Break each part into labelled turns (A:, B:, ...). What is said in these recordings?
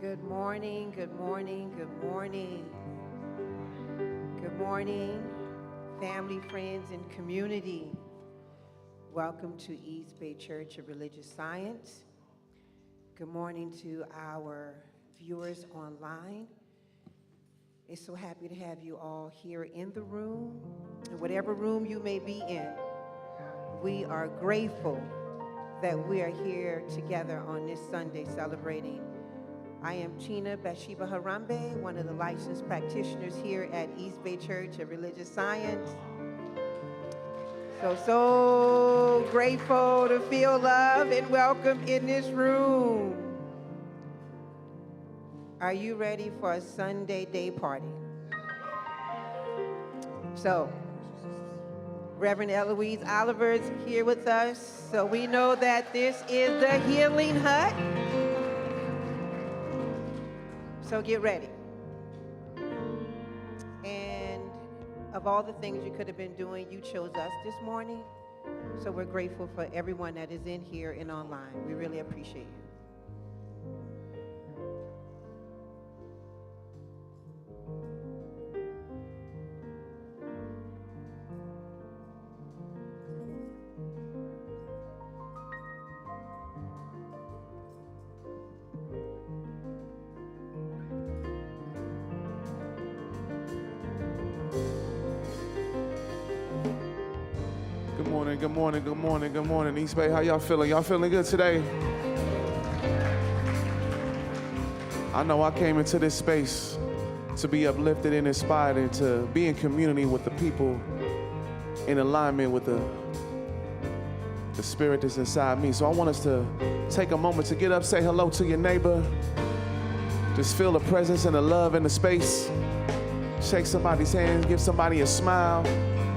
A: Good morning, good morning, good morning. Good morning, family, friends, and community. Welcome to East Bay Church of Religious Science. Good morning to our viewers online. It's so happy to have you all here in the room, in whatever room you may be in. We are grateful that we are here together on this Sunday celebrating. I am China Bathsheba Harambe, one of the licensed practitioners here at East Bay Church of Religious Science. So grateful to feel love and welcome in this room. Are you ready for a Sunday day party? So, Reverend Eloise Oliver is here with us, so we know that this is the Healing Hut. So get ready. And of all the things you could have been doing, you chose us this morning. So we're grateful for everyone that is in here and online. We really appreciate you.
B: Good morning, East Bay. How y'all feeling? Y'all feeling good today? I know I came into this space to be uplifted and inspired and to be in community with the people in alignment with the spirit that's inside me. So I want us to take a moment to get up, say hello to your neighbor. Just feel the presence and the love in the space. Shake somebody's hand, give somebody a smile.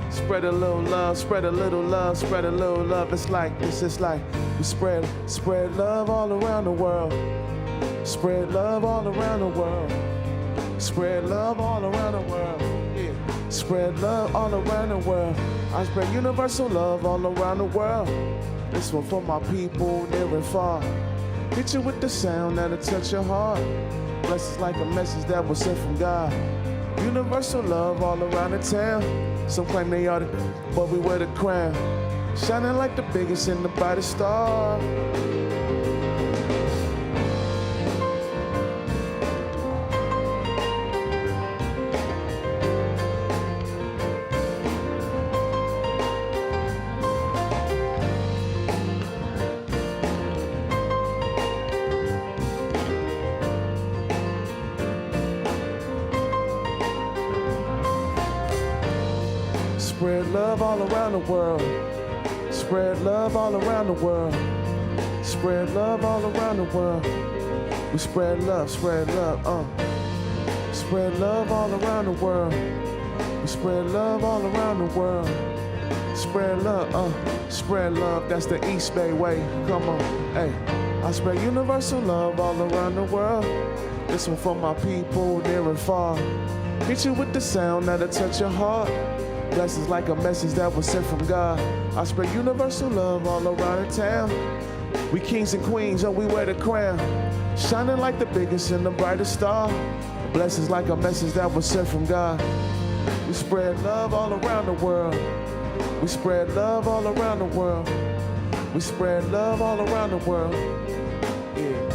B: Spread a little love, spread a little love, spread a little love. It's like we spread love all around the world. Spread love all around the world. Spread love all around the world. Yeah. Spread love all around the world. I spread universal love all around the world. This one for my people near and far. Hit you with the sound that'll touch your heart. Bless us like a message that was sent from God. Universal love all around the town. Some claim they are but we wear the crown. Shining like the biggest and the brightest star. Spread love all around the world. Spread love all around the world. Spread love all around the world. We spread love, Spread love all around the world. We spread love all around the world. Spread love, that's the East Bay way. Come on, hey. I spread universal love all around the world. This one for my people near and far. Hit you with the sound that'll touch your heart. Blessings like a message that was sent from God. I spread universal love all around the town. We kings and queens, we wear the crown. Shining like the biggest and the brightest star. Blessings like a message that was sent from God. We spread love all around the world. We spread love all around the world. We spread love all around the world. Yeah.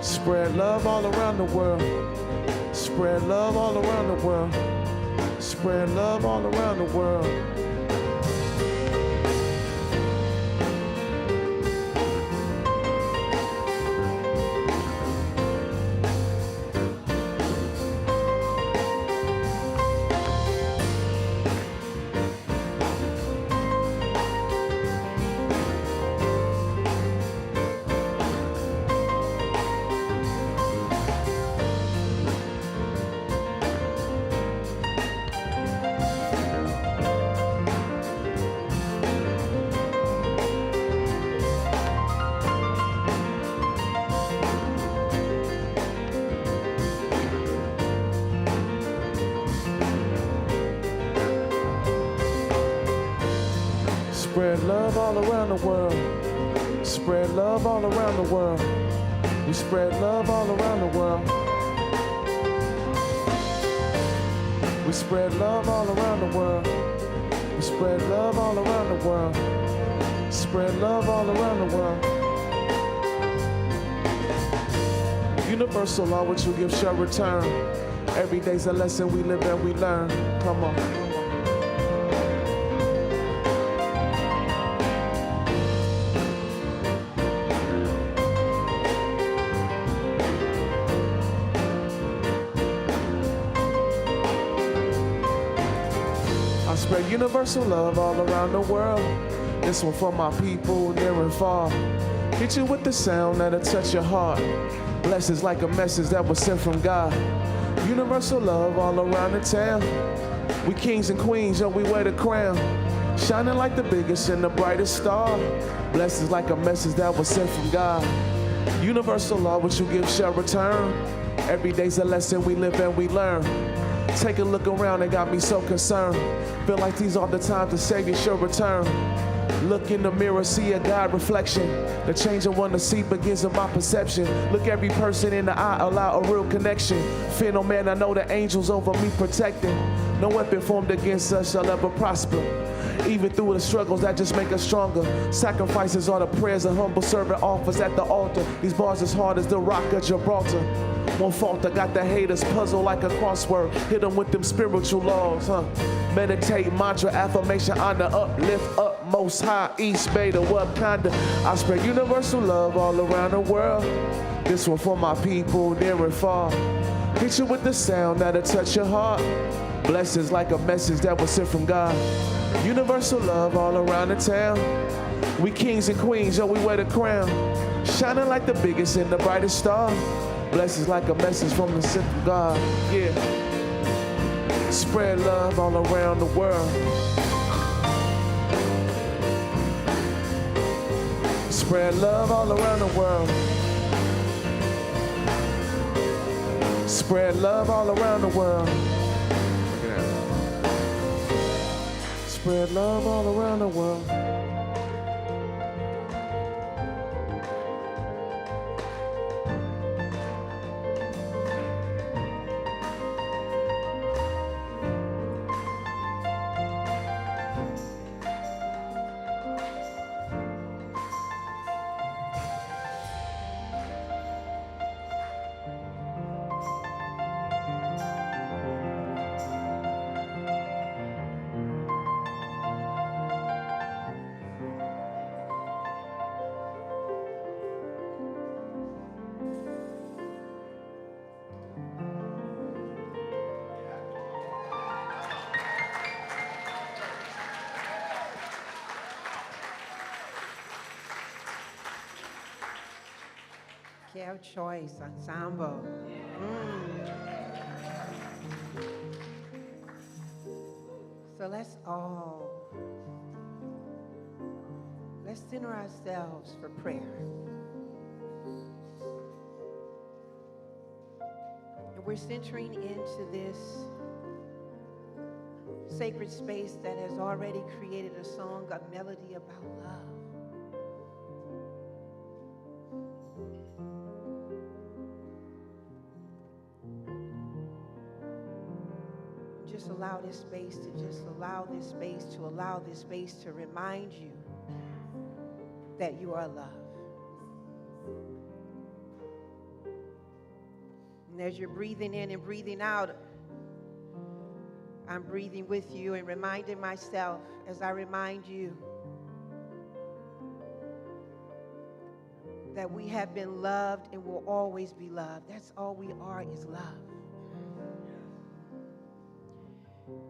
B: Spread love all around the world. Spread love all around the world. Spread love all around the world. Spread love all around the world. Spread love all around the world. We spread love all around the world. We spread love all around the world. We spread love all around the world. Spread love all around the world. Universal law, what you give shall return. Every day's a lesson we live and we learn. Come on. I spread universal love all around the world. This one for my people near and far. Hit you with the sound that'll touch your heart. Blessings like a message that was sent from God. Universal love all around the town. We kings and queens, yo, we wear the crown. Shining like the biggest and the brightest star. Blessings like a message that was sent from God. Universal law, what you give shall return. Every day's a lesson we live and we learn. Take a look around, it got me so concerned. Feel like these are the times the Savior should return. Look in the mirror, see a God reflection. The change I want to see begins in my perception. Look every person in the eye, allow a real connection. Fear no man, I know the angels over me protecting. No weapon formed against us shall ever prosper. Even through the struggles that just make us stronger. Sacrifices are the prayers a humble servant offers at the altar. These bars as hard as the rock of Gibraltar. One fault, I got the haters puzzled like a crossword. Hit them with them spiritual laws, Meditate, mantra, affirmation, honor, uplift, up, most high, East Bay to Wakanda. I spread universal love all around the world. This one for my people near and far. Hit you with the sound that'll touch your heart. Blessings like a message that was sent from God. Universal love all around the town. We kings and queens, yo, we wear the crown. Shining like the biggest and the brightest star. Blessings like a message from the sent from God. Yeah. Spread love all around the world. Spread love all around the world. Spread love all around the world. Look at that. Spread love all around the world.
A: Kev Choice Ensemble. So let's center ourselves for prayer. And we're centering into this sacred space that has already created a song, a melody about love. Just allow this space to remind you that you are loved. And as you're breathing in and breathing out, I'm breathing with you and reminding myself as I remind you that we have been loved and will always be loved. That's all we are, is love.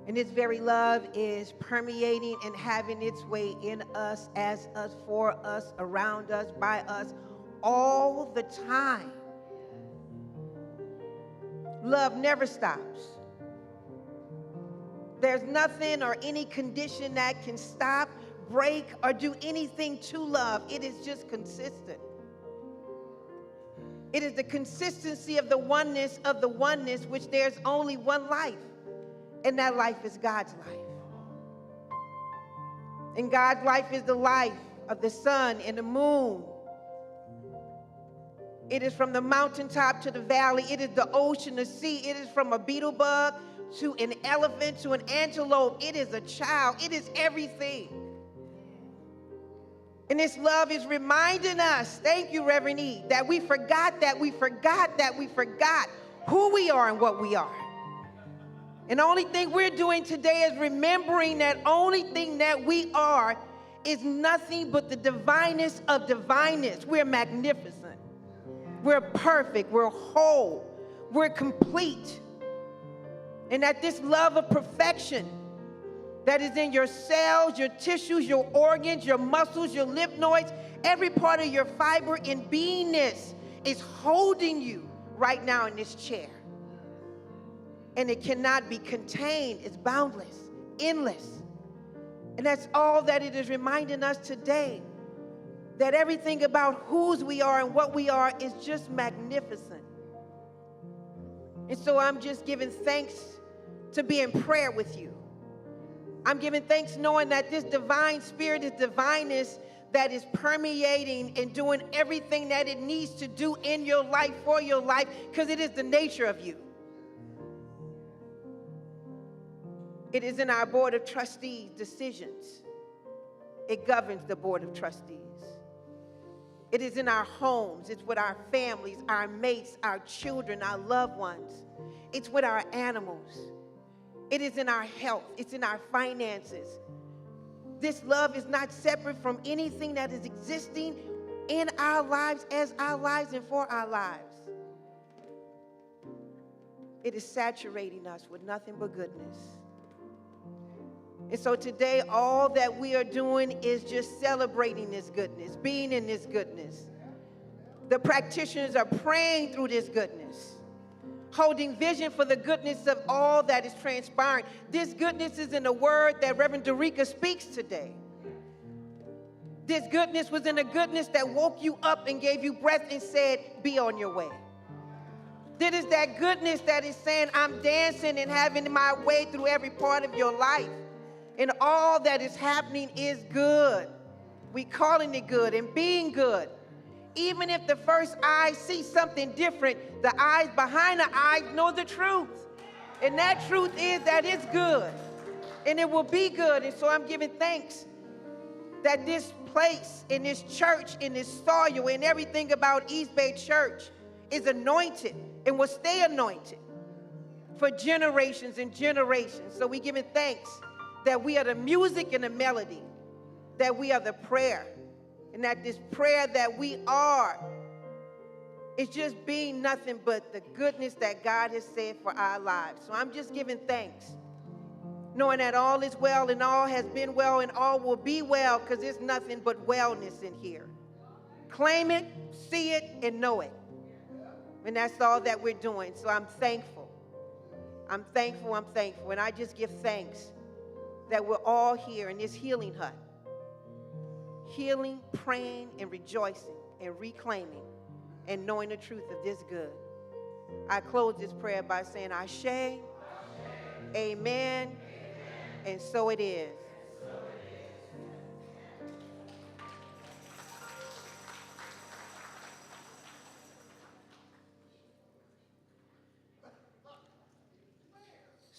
A: And this very love is permeating and having its way in us, as us, for us, around us, by us, all the time. Love never stops. There's nothing or any condition that can stop, break, or do anything to love. It is just consistent. It is the consistency of the oneness, which there's only one life. And that life is God's life. And God's life is the life of the sun and the moon. It is from the mountaintop to the valley. It is the ocean, the sea. It is from a beetle bug to an elephant to an antelope. It is a child. It is everything. And this love is reminding us, thank you, Reverend E, that we forgot who we are and what we are. And the only thing we're doing today is remembering that only thing that we are is nothing but the divineness of divineness. We're magnificent. We're perfect. We're whole. We're complete. And that this love of perfection that is in your cells, your tissues, your organs, your muscles, your lymph nodes, every part of your fiber and beingness is holding you right now in this chair. And it cannot be contained. It's boundless, endless. And that's all that it is reminding us today, that everything about whose we are and what we are is just magnificent. And so I'm just giving thanks to be in prayer with you. I'm giving thanks knowing that this divine spirit, this divineness that is permeating and doing everything that it needs to do in your life, for your life, because it is the nature of you. It is in our board of trustees' decisions. It governs the board of trustees. It is in our homes. It's with our families, our mates, our children, our loved ones. It's with our animals. It is in our health. It's in our finances. This love is not separate from anything that is existing in our lives, as our lives, and for our lives. It is saturating us with nothing but goodness. And so today, all that we are doing is just celebrating this goodness, being in this goodness. The practitioners are praying through this goodness, holding vision for the goodness of all that is transpiring. This goodness is in the word that Reverend Dereca speaks today. This goodness was in the goodness that woke you up and gave you breath and said, be on your way. This is that goodness that is saying, I'm dancing and having my way through every part of your life. And all that is happening is good. We calling it good and being good. Even if the first eye sees something different, the eyes behind the eyes know the truth. And that truth is that it's good. And it will be good. And so I'm giving thanks that this place, in this church, in this soil, and everything about East Bay Church is anointed and will stay anointed for generations and generations. So we're giving thanks that we are the music and the melody, that we are the prayer, and that this prayer that we are is just being nothing but the goodness that God has said for our lives. So I'm just giving thanks, knowing that all is well and all has been well and all will be well, because there's nothing but wellness in here. Claim it, see it, and know it. And that's all that we're doing. So I'm thankful. I'm thankful. I'm thankful. And I just give thanks that we're all here in this healing hut, healing, praying, and rejoicing, and reclaiming, and knowing the truth of this good. I close this prayer by saying, Ashe, amen, and so it is.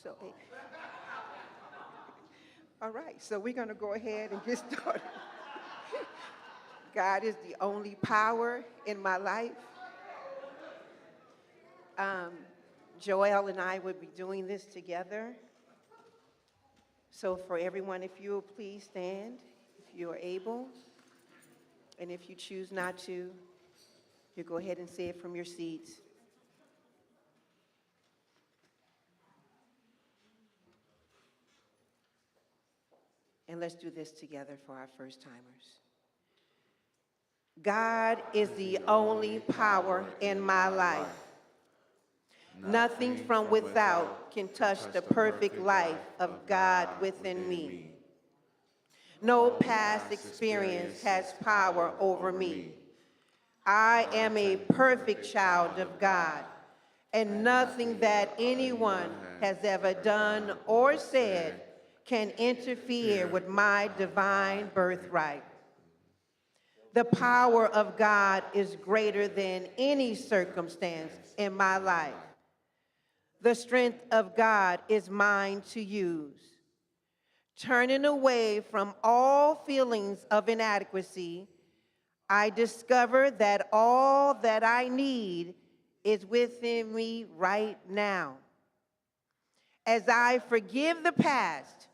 A: So, all right, so we're going to go ahead and get started. God is the only power in my life. Joel and I would be doing this together. So for everyone, if you will please stand, if you are able. And if you choose not to, you go ahead and say it from your seats. And let's do this together for our first timers. God is the only power in my life. Nothing from without can touch the perfect life of God within me. No past experience has power over me. I am a perfect child of God, and nothing that anyone has ever done or said can interfere with my divine birthright. The power of God is greater than any circumstance in my life. The strength of God is mine to use. Turning away from all feelings of inadequacy, I discover that all that I need is within me right now. As I forgive the past,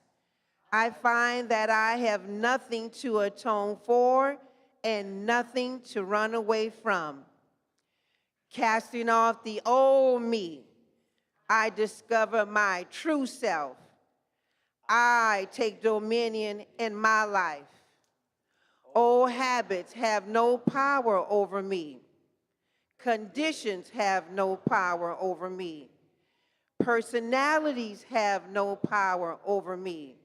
A: I find that I have nothing to atone for and nothing to run away from. Casting off the old me, I discover my true self. I take dominion in my life. Old habits have no power over me. Conditions have no power over me. Personalities have no power over me.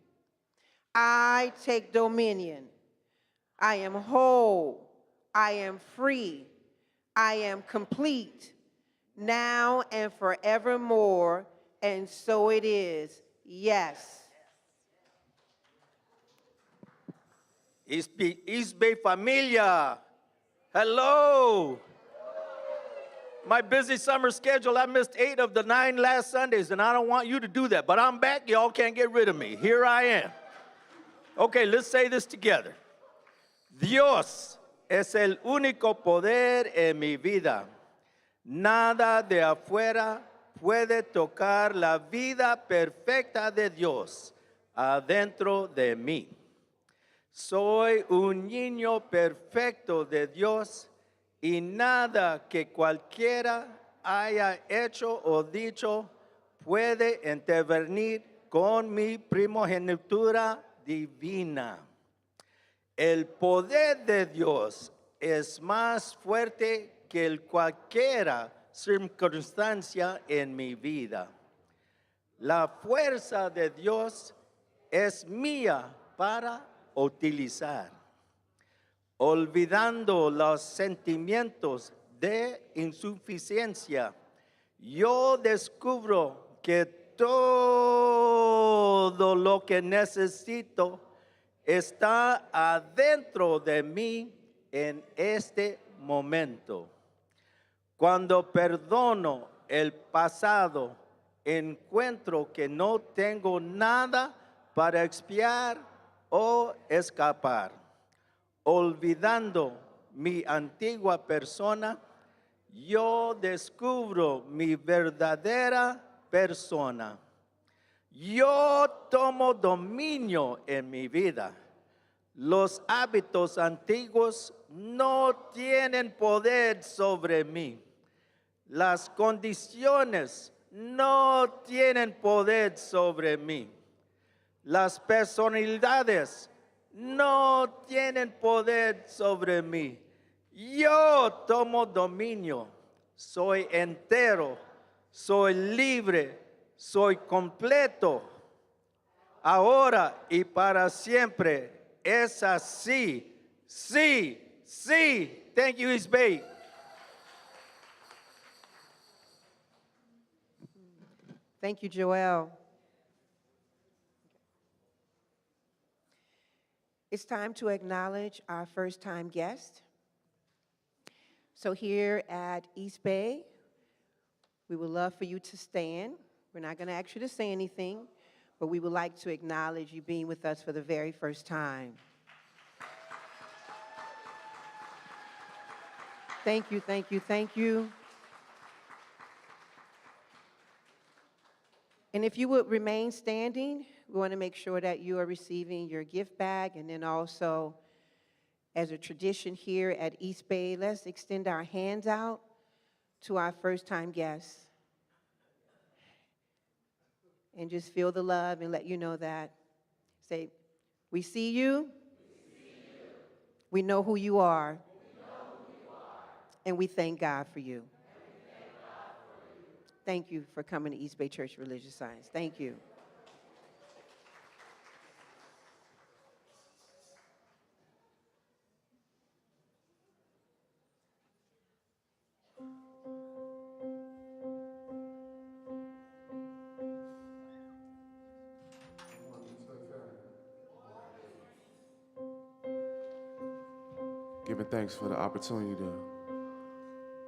A: I take dominion. I am whole. I am free. I am complete, now and forevermore, and so it is. Yes.
C: East Bay familia, hello. My busy summer schedule, I missed 8 of the 9 last Sundays, and I don't want you to do that, but I'm back. Y'all can't get rid of me. Here I am. Okay, let's say this together. Dios es el único poder en mi vida. Nada de afuera puede tocar la vida perfecta de Dios adentro de mí. Soy un niño perfecto de Dios y nada que cualquiera haya hecho o dicho puede intervenir con mi primogenitura divina. El poder de Dios es más fuerte que cualquier circunstancia en mi vida. La fuerza de Dios es mía para utilizar, olvidando los sentimientos de insuficiencia. Yo descubro que todo lo que necesito está adentro de mí en este momento. Cuando perdono el pasado, encuentro que no tengo nada para expiar o escapar. Olvidando mi antigua persona, yo descubro mi verdadera persona. Yo tomo dominio en mi vida. Los hábitos antiguos no tienen poder sobre mí. Las condiciones no tienen poder sobre mí. Las personalidades no tienen poder sobre mí. Yo tomo dominio. Soy entero. Soy libre. Soy completo. Ahora y para siempre es así. Sí, sí. Thank you, East Bay.
A: Thank you, Joel. It's time to acknowledge our first-time guest. So here at East Bay, we would love for you to stand. We're not going to ask you to say anything, but we would like to acknowledge you being with us for the very first time. Thank you, thank you, thank you. And if you would remain standing, we want to make sure that you are receiving your gift bag. And then also, as a tradition here at East Bay, let's extend our hands out to our first-time guests. And just feel the love and let you know that. Say, we see you. We know who you are. And we thank God for you. Thank you for coming to East Bay Church Religious Science. Thank you.
B: Giving thanks for the opportunity to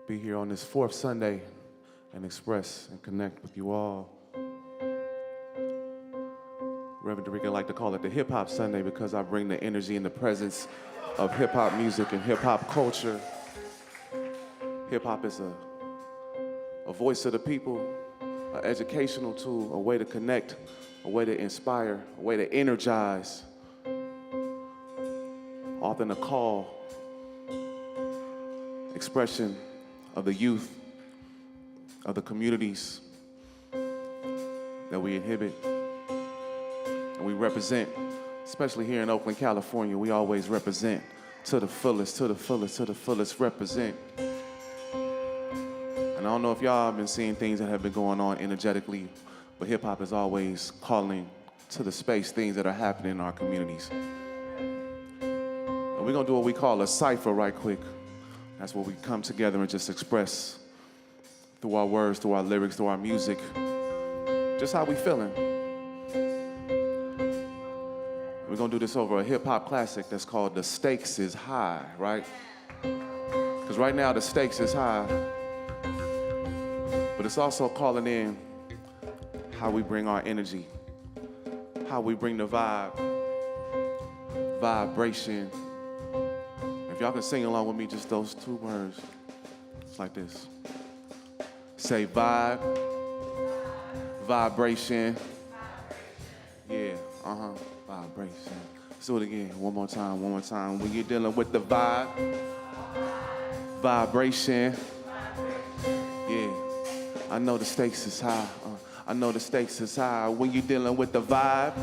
B: be here on this fourth Sunday and express and connect with you all. Reverend Dereca like to call it the Hip Hop Sunday because I bring the energy and the presence of hip hop music and hip hop culture. Hip hop is a voice of the people, an educational tool, a way to connect, a way to inspire, a way to energize, often a call, expression of the youth, of the communities that we inhabit and we represent. Especially here in Oakland, California, we always represent to the fullest, to the fullest, to the fullest, represent. And I don't know if y'all have been seeing things that have been going on energetically, but hip hop is always calling to the space things that are happening in our communities. And we're gonna do what we call a cipher right quick. That's where we come together and just express through our words, through our lyrics, through our music, just how we feeling. We're gonna do this over a hip hop classic that's called The Stakes is High, right? Because right now the stakes is high, but it's also calling in how we bring our energy, how we bring the vibe, vibration. If y'all can sing along with me, just those two words. It's like this. Say vibe, vibration. Yeah, vibration. Let's do it again, one more time. When you're dealing with the vibe, vibration. Yeah, I know the stakes is high. I know the stakes is high. When you're dealing with the vibe,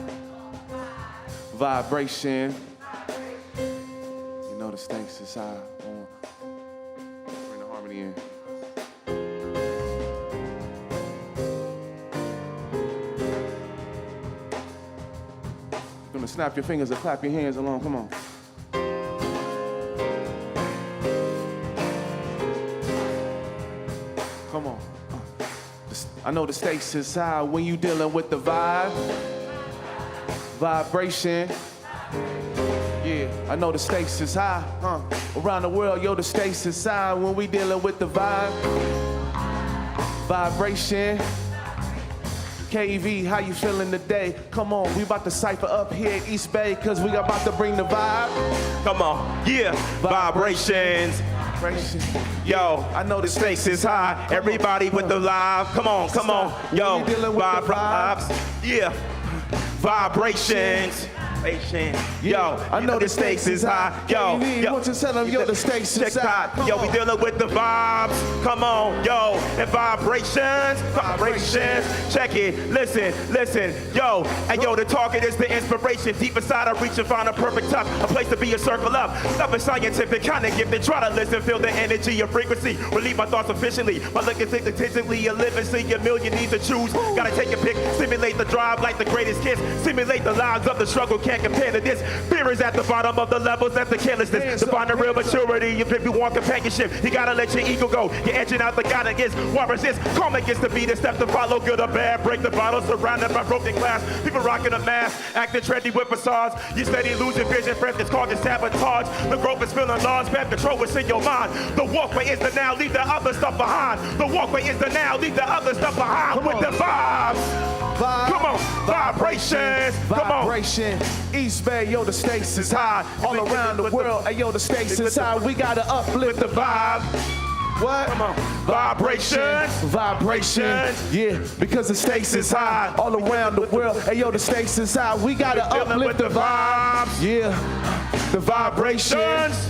B: vibration. You know the stakes is high. Bring the harmony in. Gonna snap your fingers or clap your hands along. Come on. Come on. I know the stakes is high when you dealing with the vibe, vibration. Yeah, I know the stakes is high. Around the world, yo, the stakes is high when we dealing with the vibe, vibration. KV, how you feeling today? Come on, we about to cypher up here at East Bay, cause we about to bring the vibe.
D: Come on, yeah, vibrations. Yo,
B: I know the
D: stakes is high. Everybody with the live. Come on, yo, vibes. Yeah, vibrations. Yo,
B: I know the stakes is high.
D: Yo,
B: want to tell them, yo, the stakes is high.
D: Yo, we dealing with the vibes. Come on, yo, and vibrations. Check it. Listen, yo, and yo, the target is the inspiration. Deep inside, I reach and find a perfect touch, a place to be a circle up. Nothing scientific, kind of gifted. Try to listen, feel the energy, your frequency. Relieve my thoughts efficiently. My looking think attentively, a living, see a million needs to choose. Gotta take a pick, simulate the drive like the greatest kiss. Simulate the lives of the struggle. Can't compare to this. Fear is at the bottom of the levels, that's the carelessness. To find the real maturity, if you want companionship, you gotta let your ego go. You're edging out the God against war resist. Karma gets to be the step to follow, good or bad. Break the bottle, surrounded by broken glass. People rocking a mask, acting trendy with facades. You steady losing vision, friends, it's called sabotage. The growth is feeling large, bad control is in your mind. The walkway is the now, leave the other stuff behind. The walkway is the now, leave the other stuff behind. With the vibes. Come on, vibrations.
B: Vibration. East Bay, yo, the stakes is high. All around the world, hey, yo, the stakes is high. We gotta uplift the vibe. What?
D: Come on. Vibrations.
B: Yeah, because the stakes is high. All around the world, hey, yo, the stakes is high. We gotta uplift the vibes. Yeah, the vibrations.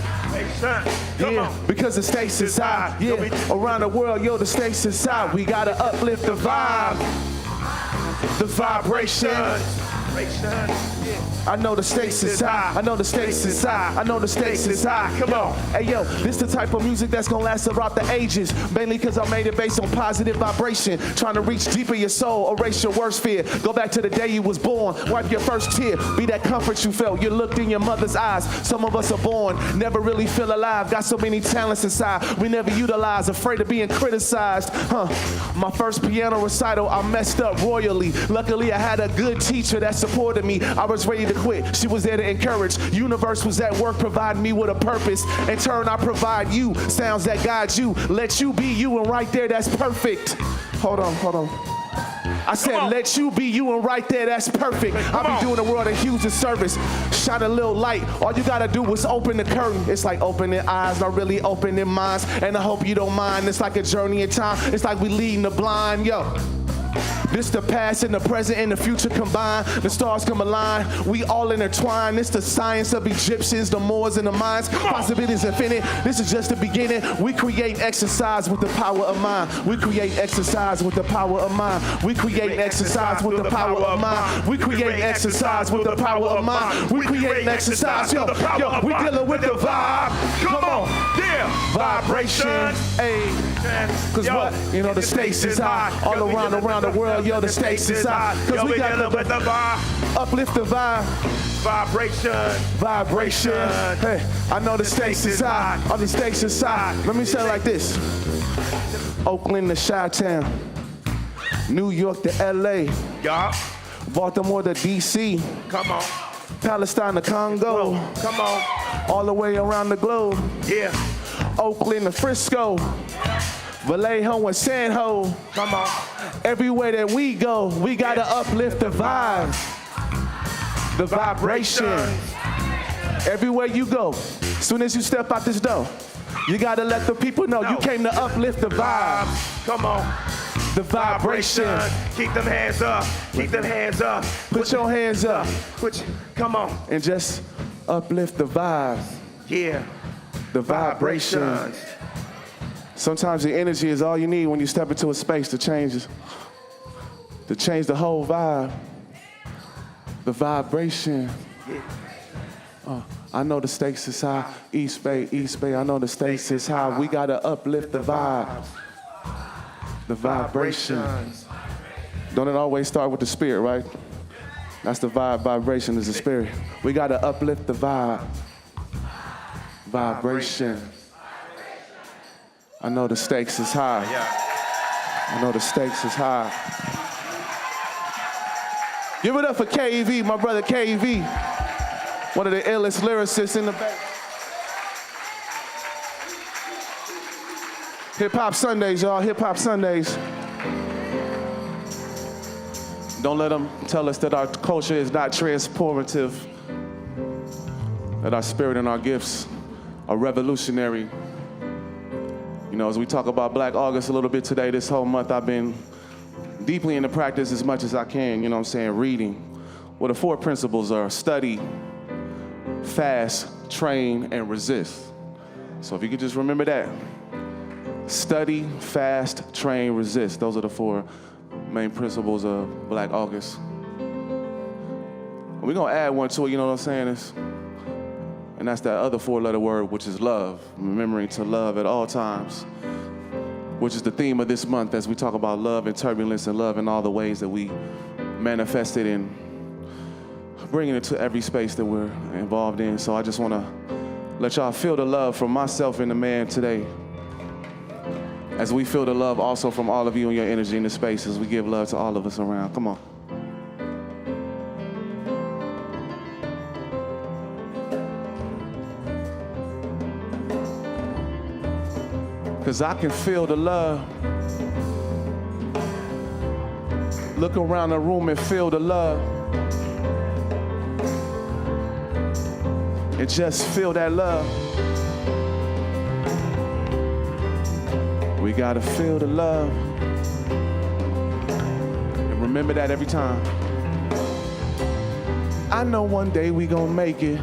B: Yeah, because the stakes is high. Yeah, around the world, yo, the stakes is high. We gotta uplift the vibe. The vibrations. I know the stakes is high. I know the stakes is high. I know the stakes is high. Come on. Hey, yo, this the type of music that's gonna last throughout the ages. Mainly because I made it based on positive vibration. Trying to reach deeper your soul, erase your worst fear. Go back to the day you was born. Wipe your first tear. Be that comfort you felt. You looked in your mother's eyes. Some of us are born, never really feel alive. Got so many talents inside, we never utilize. Afraid of being criticized. My first piano recital, I messed up royally. Luckily, I had a good teacher that supported me. I was ready to quit. She was there to encourage. Universe was at work providing me with a purpose. In turn, I provide you sounds that guide you. Let you be you, and right there, that's perfect. Hold on. I said, let you be you, and right there, that's perfect. I'll be doing the world a huge service. Shine a little light. All you gotta do is open the curtain. It's like opening eyes, not really opening minds. And I hope you don't mind. It's like a journey in time. It's like we leading the blind, yo. This the past and the present and the future combined. The stars come align. We all intertwined. This the science of Egyptians, the Moors and the minds. Possibilities infinite. This is just the beginning. We create exercise with the power of mind. We create exercise with the power of mind. We create exercise with the power of mind. We create exercise with the power of mind. We create exercise. Yo, we dealing with the vibe. Come on, yeah. Vibrations. Hey. Cause what? You know the stakes is high. All around the world. Yo, the stakes is high. Cause we got to uplift the vibe. Vibration. Hey, I know the stakes is high. All the stakes is high. Let me say it like this. Oakland to Chi-Town. New York to LA.
D: Yeah.
B: Baltimore to DC.
D: Come on.
B: Palestine to Congo.
D: Come on.
B: All the way around the globe.
D: Yeah.
B: Oakland to Frisco. Vallejo and San Ho.
D: Come on.
B: Everywhere that we go, we gotta uplift the vibe. The vibration. Everywhere you go, as soon as you step out this door, you gotta let the people know you came to uplift the vibe.
D: Come on.
B: The vibration.
D: Keep them hands up. Keep them hands up.
B: Put your hands up.
D: Come on.
B: And just uplift the vibe.
D: Yeah.
B: The vibration. Sometimes the energy is all you need when you step into a space to change the whole vibe. The vibration. I know the stakes is high. East Bay, I know the stakes is high. We gotta uplift the vibe. The vibration. Don't it always start with the spirit, right? That's the vibe. Vibration is the spirit. We gotta uplift the vibe. Vibration. I know the stakes is high. I know the stakes is high. Give it up for KEV, my brother KEV. One of the illest lyricists in the back. Hip Hop Sundays, y'all, Hip Hop Sundays. Don't let them tell us that our culture is not transformative, that our spirit and our gifts are revolutionary. You know, as we talk about Black August a little bit today, this whole month I've been deeply into practice as much as I can, you know what I'm saying, reading. Well, the 4 principles are study, fast, train, and resist. So if you could just remember that. Study, fast, train, resist. Those are the 4 main principles of Black August. We're gonna add one to it, you know what I'm saying? And that's that other 4-letter word, which is love. Remembering to love at all times, which is the theme of this month as we talk about love and turbulence and love in all the ways that we manifest it and bringing it to every space that we're involved in. So I just want to let y'all feel the love from myself and the man today, as we feel the love also from all of you and your energy in the space as we give love to all of us around. Come on. Because I can feel the love. Look around the room and feel the love. And just feel that love. We gotta feel the love. And remember that every time. I know one day we gonna make it.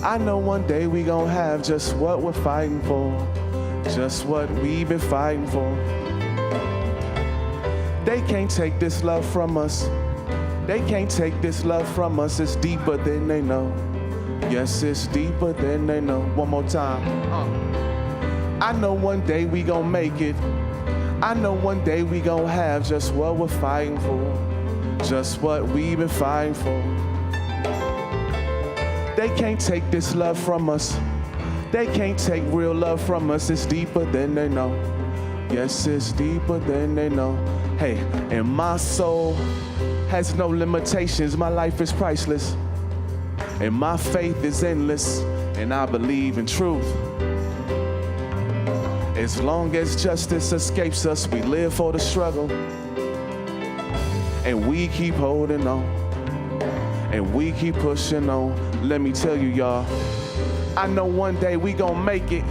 B: I know one day we gonna have just what we're fighting for. Just what we've been fighting for. They can't take this love from us. They can't take this love from us. It's deeper than they know. Yes, it's deeper than they know. One more time. I know one day we gon' make it. I know one day we gon' have just what we're fighting for. Just what we've been fighting for. They can't take this love from us. They can't take real love from us. It's deeper than they know. Yes, it's deeper than they know. Hey, in my soul, has no limitations. My life is priceless, and my faith is endless, and I believe in truth. As long as justice escapes us, we live for the struggle, and we keep holding on, and we keep pushing on. Let me tell you, y'all, I know one day we gon' make it.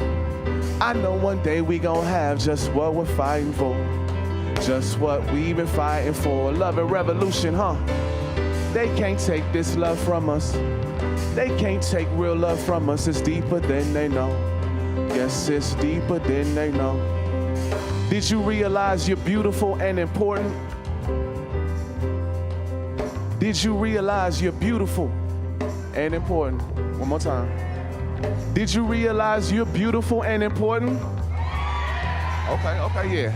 B: I know one day we gon' have just what we're fighting for, just what we've been fighting for. Love and revolution, huh? They can't take this love from us. They can't take real love from us. It's deeper than they know. Yes, it's deeper than they know. Did you realize you're beautiful and important? Did you realize you're beautiful and important? One more time. Did you realize you're beautiful and important? Okay, yeah.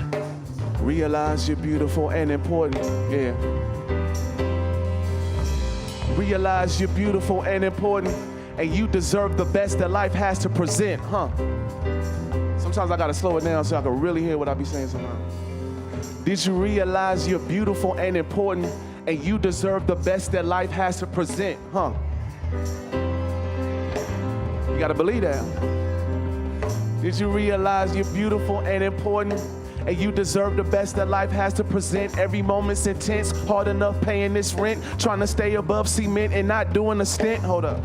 B: Realize you're beautiful and important, yeah. Realize you're beautiful and important, and you deserve the best that life has to present, huh? Sometimes I gotta slow it down so I can really hear what I be saying sometimes. Did you realize you're beautiful and important, and you deserve the best that life has to present, huh? You gotta believe that. Did you realize you're beautiful and important, and you deserve the best that life has to present? Every moment's intense, hard enough paying this rent, trying to stay above cement and not doing a stint. Hold up.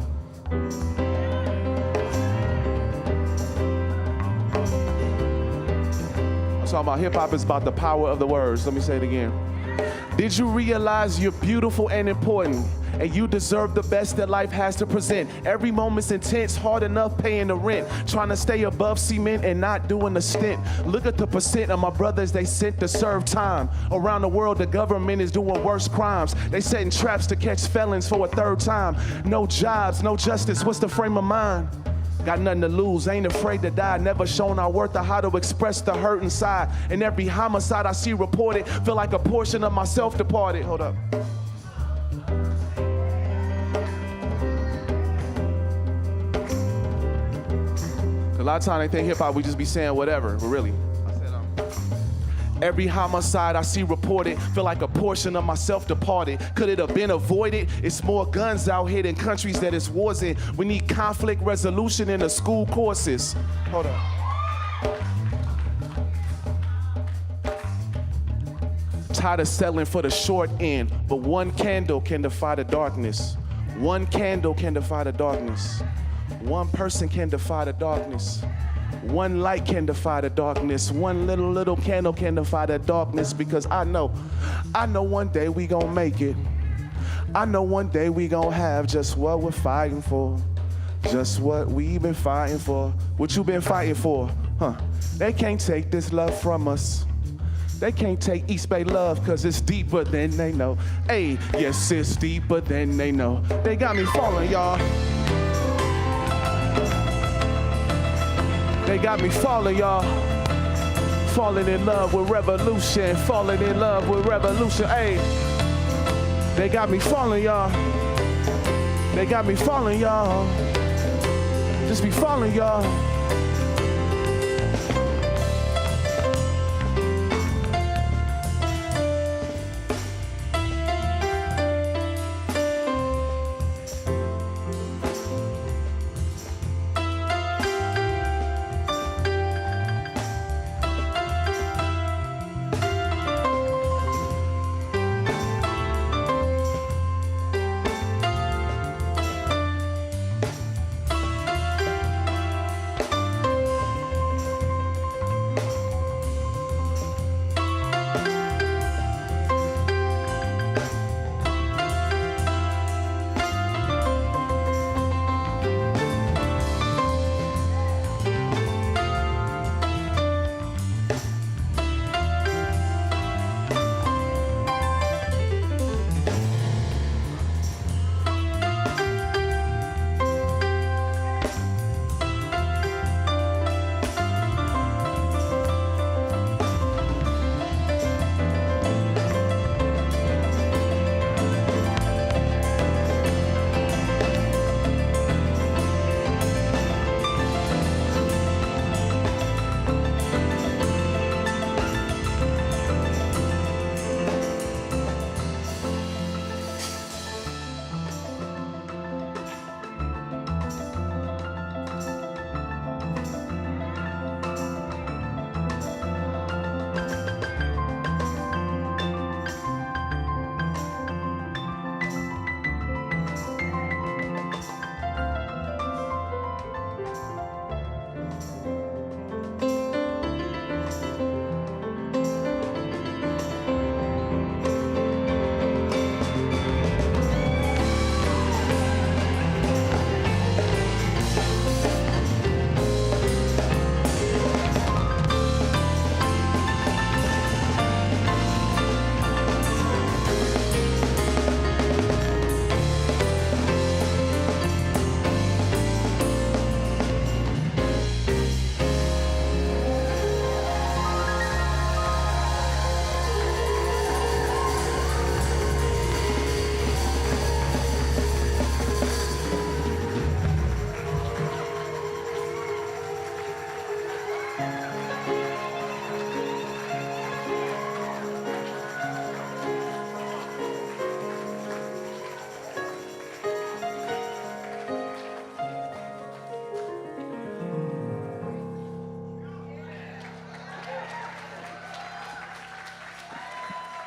B: I'm talking about hip-hop is about the power of the words. Let me say it again. Did you realize you're beautiful and important, and you deserve the best that life has to present? Every moment's intense, hard enough paying the rent, trying to stay above cement and not doing a stint. Look at the percent of my brothers they sent to serve time. Around the world, the government is doing worse crimes. They setting traps to catch felons for a third time. No jobs, no justice, what's the frame of mind? Got nothing to lose, ain't afraid to die. Never shown our worth or how to express the hurt inside. And every homicide I see reported, feel like a portion of myself departed. Hold up. A lot of times they think hip-hop, we just be saying whatever, but really. Every homicide I see reported, feel like a portion of myself departed. Could it have been avoided? It's more guns out here than countries that it's wars in. We need conflict resolution in the school courses. Hold on. Tired of settling for the short end, but one candle can defy the darkness. One candle can defy the darkness. One person can defy the darkness. One light can defy the darkness. One little candle can defy the darkness, because I know one day we gon' make it. I know one day we gon' have just what we're fighting for. Just what we've been fighting for. What you been fighting for, huh? They can't take this love from us. They can't take East Bay love, cause it's deeper than they know. Hey, yes, it's deeper than they know. They got me falling, y'all. They got me falling, y'all. Falling in love with revolution. Falling in love with revolution. Hey, they got me falling, y'all. They got me falling, y'all. Just be falling, y'all.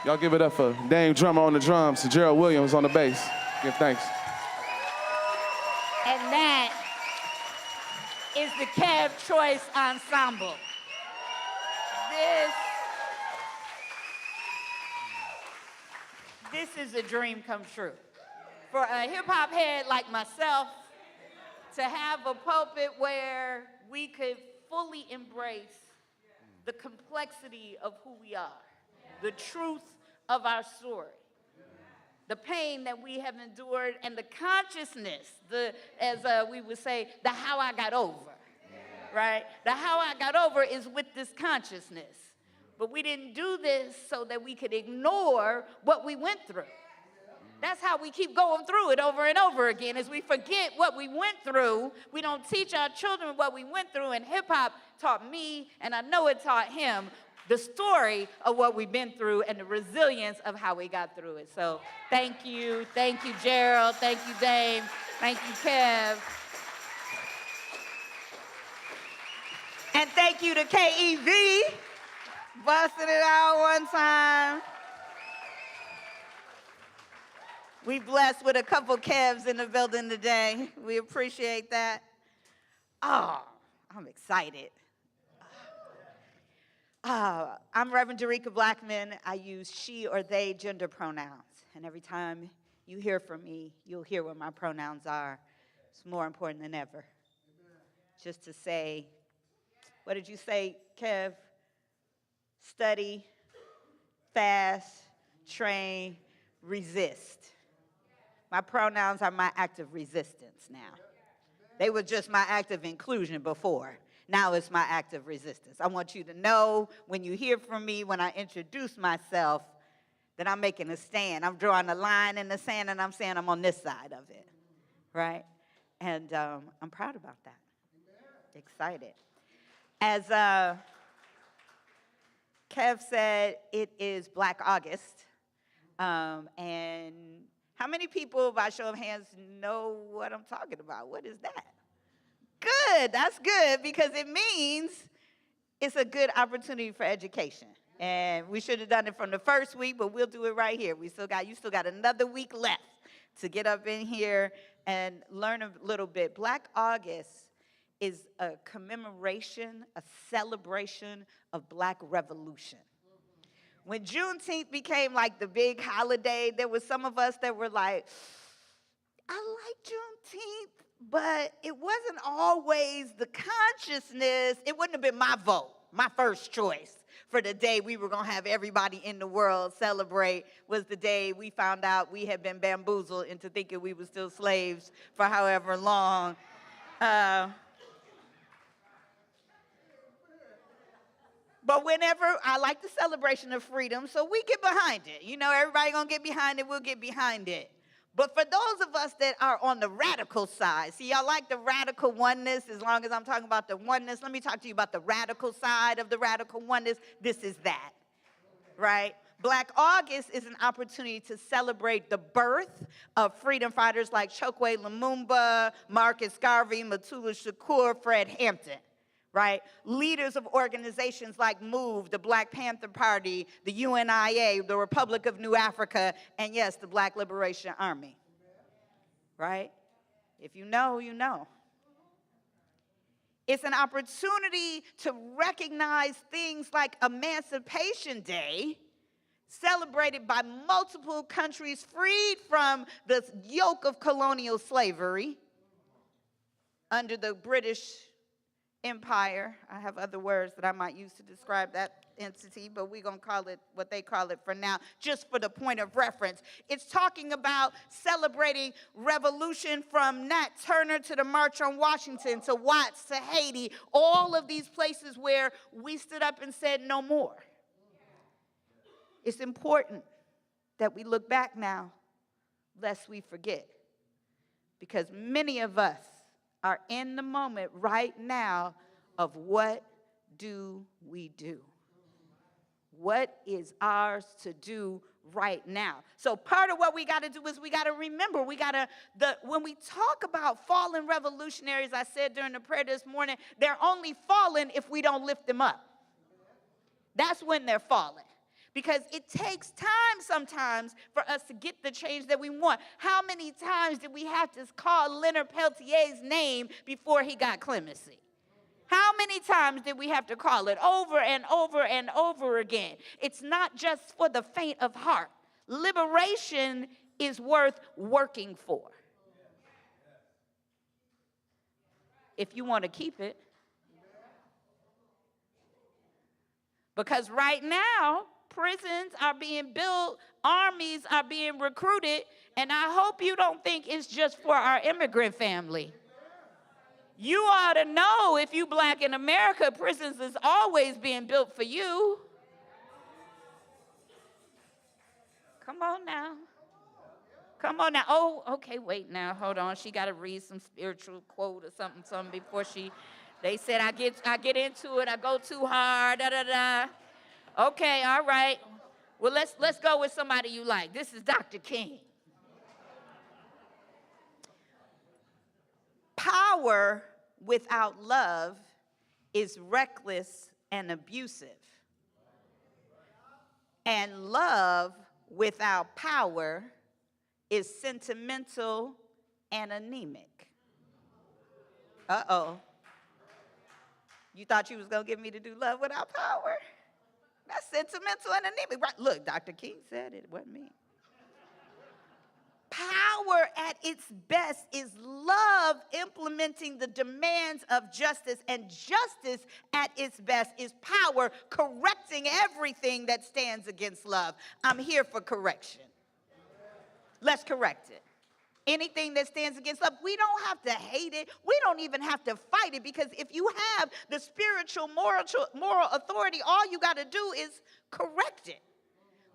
B: Y'all give it up for Dame Drummer on the drums, Gerald Williams on the bass. Give thanks.
E: And that is the Kev Choice Ensemble. This is a dream come true. For a hip-hop head like myself, to have a pulpit where we could fully embrace the complexity of who we are, the truth of our story, the pain that we have endured, and the consciousness, as we would say, the how I got over, right? The how I got over is with this consciousness. But we didn't do this so that we could ignore what we went through. That's how we keep going through it over and over again, is we forget what we went through. We don't teach our children what we went through, and hip-hop taught me, and I know it taught him, the story of what we've been through and the resilience of how we got through it. So thank you, Gerald, thank you, Dame, thank you, Kev. And thank you to KEV, busting it out one time. We blessed with a couple Kevs in the building today. We appreciate that. Oh, I'm excited. I'm Reverend Dereca Blackmon. I use she or they gender pronouns. And every time you hear from me, you'll hear what my pronouns are. It's more important than ever. Just to say, what did you say, Kev? Study, fast, train, resist. My pronouns are my act of resistance now. They were just my act of inclusion before. Now it's my act of resistance. I want you to know when you hear from me, when I introduce myself, that I'm making a stand. I'm drawing a line in the sand and I'm saying I'm on this side of it, right? And I'm proud about that. Excited. As Kev said, it is Black August. And how many people, by show of hands, know what I'm talking about? What is that? Good, that's good, because it means it's a good opportunity for education. And we should have done it from the first week, but we'll do it right here. You still got another week left to get up in here and learn a little bit. Black August is a commemoration, a celebration of Black Revolution. When Juneteenth became like the big holiday, there was some of us that were like, I like Juneteenth, but it wasn't always the consciousness. It wouldn't have been my vote, my first choice for the day we were going to have everybody in the world celebrate was the day we found out we had been bamboozled into thinking we were still slaves for however long. But whenever, I like the celebration of freedom, so we get behind it. You know, everybody gonna get behind it, we'll get behind it. But for those of us that are on the radical side, see, y'all like the radical oneness, as long as I'm talking about the oneness, let me talk to you about the radical side of the radical oneness. This is that, right? Black August is an opportunity to celebrate the birth of freedom fighters like Chokwe Lumumba, Marcus Garvey, Mutulu Shakur, Fred Hampton. Right? Leaders of organizations like MOVE, the Black Panther Party, the UNIA, the Republic of New Africa, and yes, the Black Liberation Army. Right? If you know, you know. It's an opportunity to recognize things like Emancipation Day, celebrated by multiple countries freed from the yoke of colonial slavery under the British Empire. I have other words that I might use to describe that entity, but we're going to call it what they call it for now, just for the point of reference. It's talking about celebrating revolution from Nat Turner to the March on Washington to Watts to Haiti, all of these places where we stood up and said no more. It's important that we look back now, lest we forget, because many of us are in the moment right now of what do we do? What is ours to do right now? So part of what we got to do is we got to remember, when we talk about fallen revolutionaries, I said during the prayer this morning, they're only fallen if we don't lift them up. That's when they're fallen. Because it takes time sometimes for us to get the change that we want. How many times did we have to call Leonard Peltier's name before he got clemency? How many times did we have to call it over and over and over again? It's not just for the faint of heart. Liberation is worth working for. If you want to keep it. Because right now, prisons are being built, armies are being recruited, and I hope you don't think it's just for our immigrant family. You ought to know, if you black in America, prisons is always being built for you. Come on now. Come on now. Oh, okay, wait now. Hold on. She got to read some spiritual quote or something before she... They said, I get into it, I go too hard, da-da-da. Okay, all right. Well, let's go with somebody you like. This is Dr. King. Power without love is reckless and abusive. And love without power is sentimental and anemic. Uh-oh. You thought you was going to get me to do love without power? That's sentimental and anemic. Right? Look, Dr. King said it wasn't me. Power at its best is love implementing the demands of justice, and justice at its best is power correcting everything that stands against love. I'm here for correction. Let's correct it. Anything that stands against love, we don't have to hate it. We don't even have to fight it, because if you have the spiritual, moral authority, all you got to do is correct it.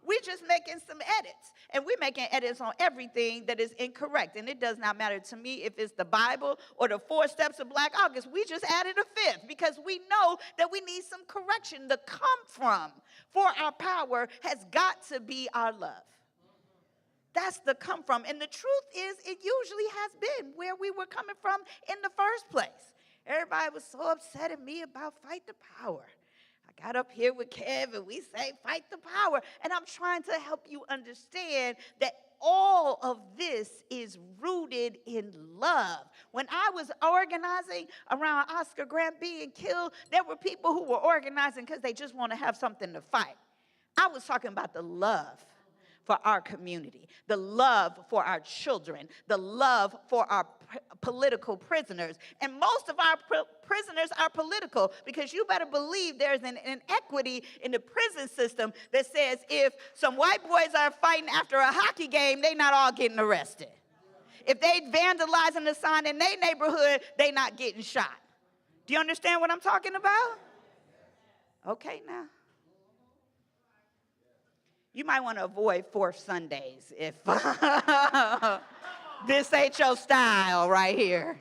E: We're just making some edits, and we're making edits on everything that is incorrect. And it does not matter to me if it's the Bible or the 4 steps of Black August. We just added a 5th because we know that we need some correction. The come from for our power has got to be our love. That's the come from. And the truth is, it usually has been where we were coming from in the first place. Everybody was so upset at me about fight the power. I got up here with Kev and we say fight the power. And I'm trying to help you understand that all of this is rooted in love. When I was organizing around Oscar Grant being killed, there were people who were organizing because they just want to have something to fight. I was talking about the love for our community, the love for our children, the love for our political prisoners. And most of our prisoners are political, because you better believe there's an inequity in the prison system that says if some white boys are fighting after a hockey game, they're not all getting arrested. If they vandalizing a sign in their neighborhood, they're not getting shot. Do you understand what I'm talking about? Okay, now. You might want to avoid 4th Sundays if this ain't your style right here.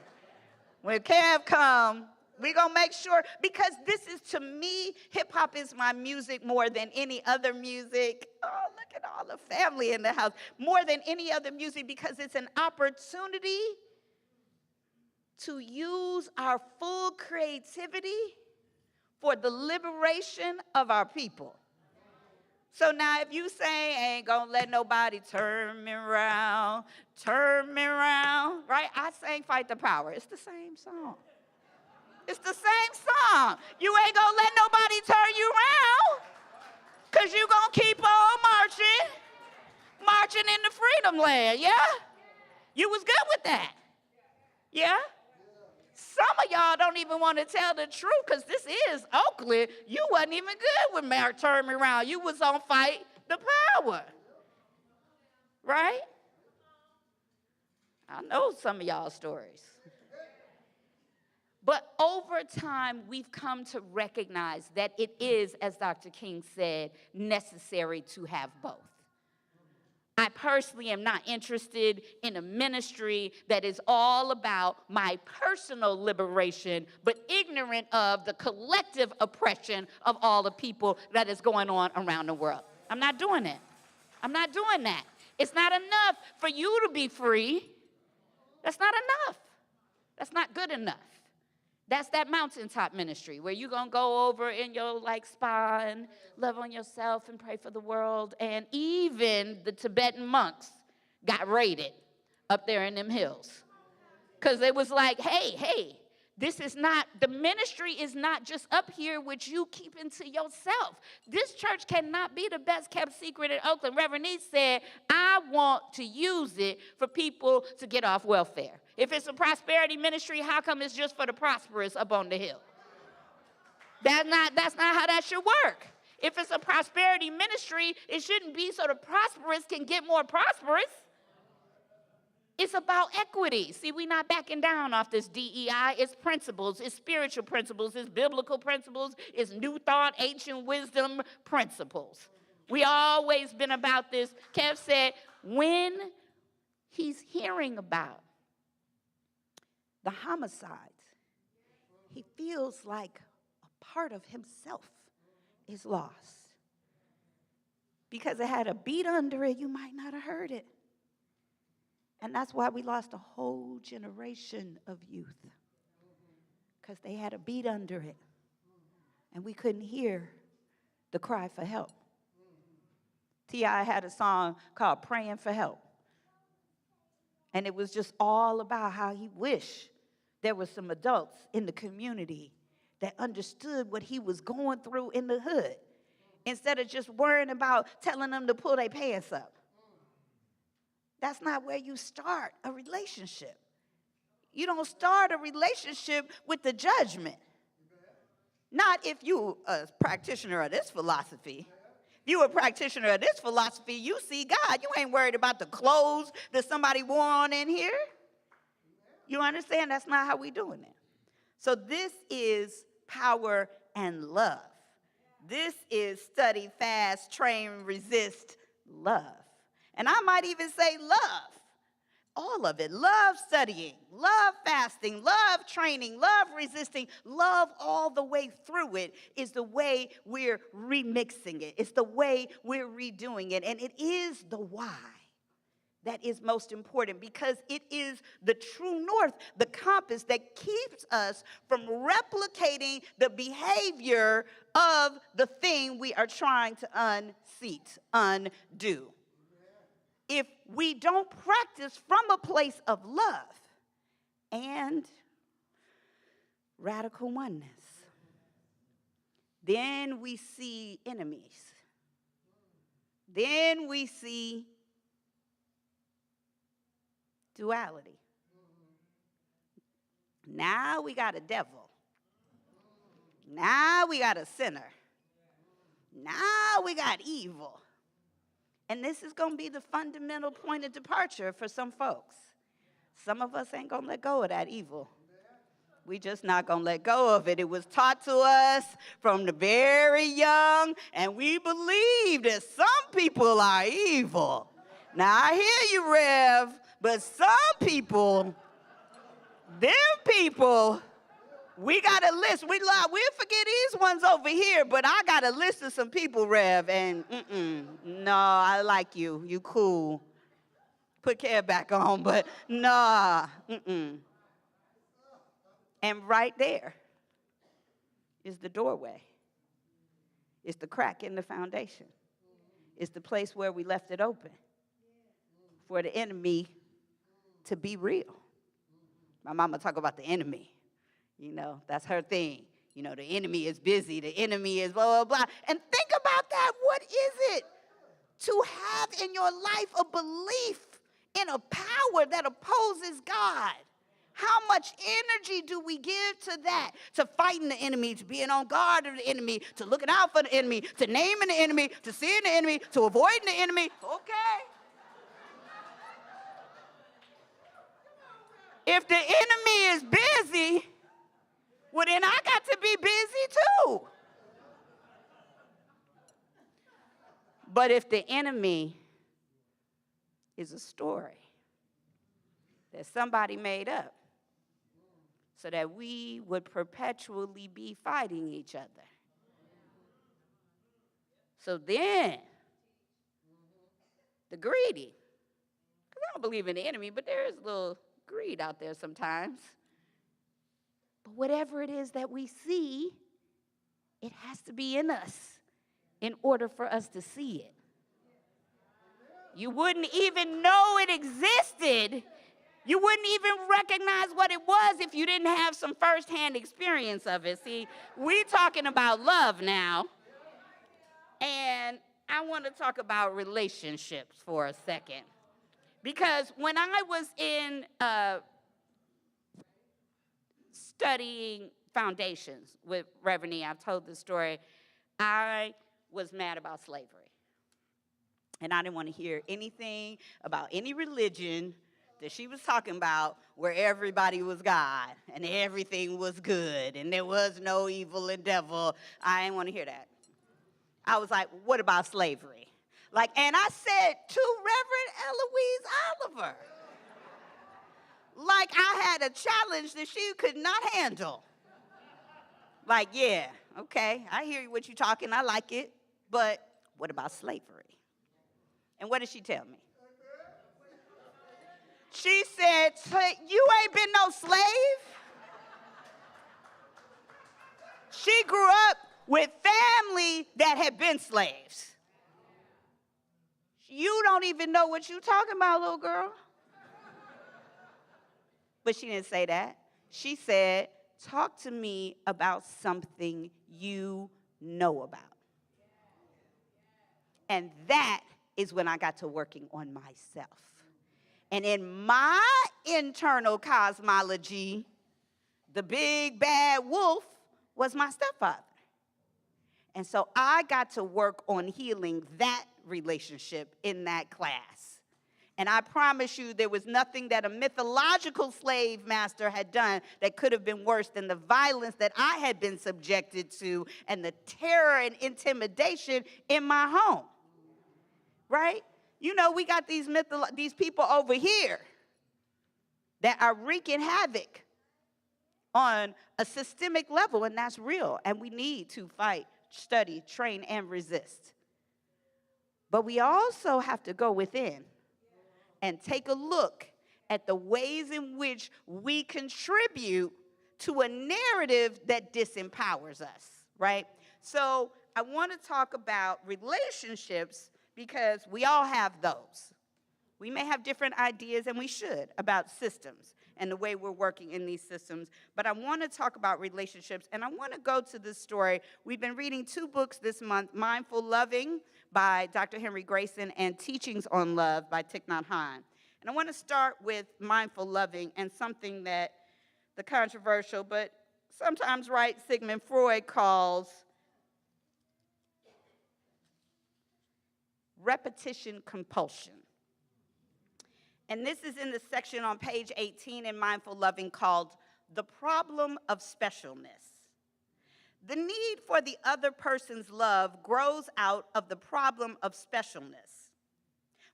E: When Kev come, we're going to make sure, because this is, to me, hip-hop is my music more than any other music. Oh, look at all the family in the house. More than any other music, because it's an opportunity to use our full creativity for the liberation of our people. So now if you say, ain't gonna let nobody turn me around, right? I sang Fight the Power. It's the same song. It's the same song. You ain't gonna let nobody turn you around, because you gonna keep on marching in the freedom land, yeah? You was good with that, yeah? Some of y'all don't even want to tell the truth, because this is Oakland. You wasn't even good with Mayor Turn Me Around. You was on Fight the Power, right? I know some of y'all stories. But over time, we've come to recognize that it is, as Dr. King said, necessary to have both. I personally am not interested in a ministry that is all about my personal liberation, but ignorant of the collective oppression of all the people that is going on around the world. I'm not doing it. I'm not doing that. It's not enough for you to be free. That's not enough. That's not good enough. That's that mountaintop ministry where you're going to go over in your like spa and love on yourself and pray for the world. And even the Tibetan monks got raided up there in them hills. Because it was like, hey, this is not, the ministry is not just up here which you keep into yourself. This church cannot be the best kept secret in Oakland. Reverend Neat said, I want to use it for people to get off welfare. If it's a prosperity ministry, how come it's just for the prosperous up on the hill? That's not how that should work. If it's a prosperity ministry, it shouldn't be so the prosperous can get more prosperous. It's about equity. See, we're not backing down off this DEI. It's principles. It's spiritual principles. It's biblical principles. It's new thought, ancient wisdom principles. We always been about this. Kev said, when he's hearing about the homicides, he feels like a part of himself is lost. Because it had a beat under it, you might not have heard it. And that's why we lost a whole generation of youth. Because they had a beat under it. And we couldn't hear the cry for help. T.I. had a song called Praying for Help. And it was just all about how he wished there were some adults in the community that understood what he was going through in the hood. Instead of just worrying about telling them to pull their pants up. That's not where you start a relationship. You don't start a relationship with the judgment. Not if you a practitioner of this philosophy. If you a practitioner of this philosophy, you see God. You ain't worried about the clothes that somebody wore on in here. You understand? That's not how we doing it. So this is power and love. This is study, fast, train, resist, love. And I might even say love, all of it. Love studying, love fasting, love training, love resisting, love all the way through it is the way we're remixing it. It's the way we're redoing it. And it is the why that is most important because it is the true north, the compass that keeps us from replicating the behavior of the thing we are trying to unseat, undo. If we don't practice from a place of love and radical oneness, then we see enemies. Then we see duality. Now we got a devil. Now we got a sinner. Now we got evil. And this is going to be the fundamental point of departure for some folks. Some of us ain't going to let go of that evil. We just not going to let go of it. It was taught to us from the very young, and we believe that some people are evil. Now, I hear you, Rev, but some people, them people, we got a list. We'll forget these ones over here, but I got a list of some people, Rev, and no, I like you. You cool. Put Kev back on, but nah, And right there is the doorway. It's the crack in the foundation. It's the place where we left it open for the enemy to be real. My mama talk about the enemy. You know, that's her thing. You know, the enemy is busy. The enemy is blah, blah, blah. And think about that. What is it to have in your life a belief in a power that opposes God? How much energy do we give to that? To fighting the enemy, to being on guard of the enemy, to looking out for the enemy, to naming the enemy, to seeing the enemy, to avoiding the enemy. Okay. If the enemy is busy, well, then I got to be busy too. But if the enemy is a story that somebody made up so that we would perpetually be fighting each other. So then, the greedy, because I don't believe in the enemy, but there is a little greed out there sometimes. But whatever it is that we see, it has to be in us in order for us to see it. You wouldn't even know it existed. You wouldn't even recognize what it was if you didn't have some firsthand experience of it. See, we're talking about love now. And I want to talk about relationships for a second. Because when I was in studying foundations with Reverend E, I've told this story, I was mad about slavery. And I didn't want to hear anything about any religion that she was talking about where everybody was God and everything was good and there was no evil and devil. I didn't want to hear that. I was like, what about slavery? And I said to Reverend Eloise Oliver, like I had a challenge that she could not handle. Yeah, okay, I hear what you're talking, I like it, but what about slavery? And what did she tell me? She said, you ain't been no slave. She grew up with family that had been slaves. You don't even know what you're talking about, little girl. But she didn't say that. She said, talk to me about something you know about. And that is when I got to working on myself. And in my internal cosmology, the big bad wolf was my stepfather. And so I got to work on healing that relationship in that class. And I promise you there was nothing that a mythological slave master had done that could have been worse than the violence that I had been subjected to and the terror and intimidation in my home. Right? You know, we got these people over here that are wreaking havoc on a systemic level, and that's real. And we need to fight, study, train, and resist. But we also have to go within and take a look at the ways in which we contribute to a narrative that disempowers us, right? So I want to talk about relationships because we all have those. We may have different ideas, and we should, about systems and the way we're working in these systems. But I want to talk about relationships, and I want to go to this story. We've been reading 2 books this month, Mindful Loving by Dr. Henry Grayson and Teachings on Love by Thich Nhat Hanh. And I want to start with Mindful Loving and something that the controversial, but sometimes right, Sigmund Freud calls repetition compulsion. And this is in the section on page 18 in Mindful Loving called The Problem of Specialness. The need for the other person's love grows out of the problem of specialness.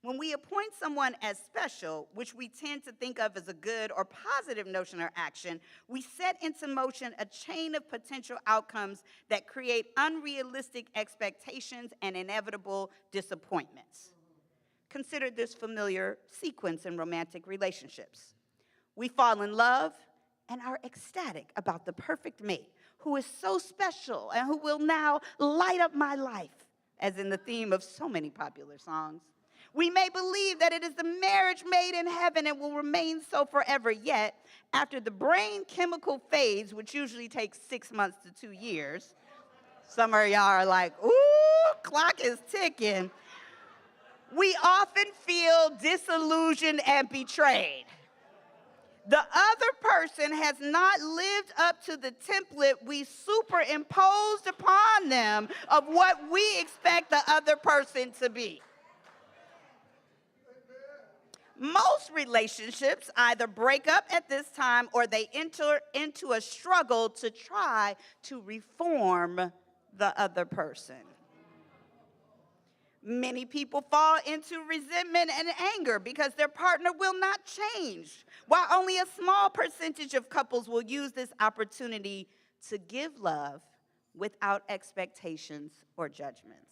E: When we appoint someone as special, which we tend to think of as a good or positive notion or action, we set into motion a chain of potential outcomes that create unrealistic expectations and inevitable disappointments. Consider this familiar sequence in romantic relationships. We fall in love and are ecstatic about the perfect mate who is so special and who will now light up my life, as in the theme of so many popular songs. We may believe that it is the marriage made in heaven and will remain so forever, yet after the brain chemical phase, which usually takes 6 months to 2 years, some of y'all are like, ooh, clock is ticking. We often feel disillusioned and betrayed. The other person has not lived up to the template we superimposed upon them of what we expect the other person to be. Most relationships either break up at this time or they enter into a struggle to try to reform the other person. Many people fall into resentment and anger because their partner will not change, while only a small percentage of couples will use this opportunity to give love without expectations or judgments.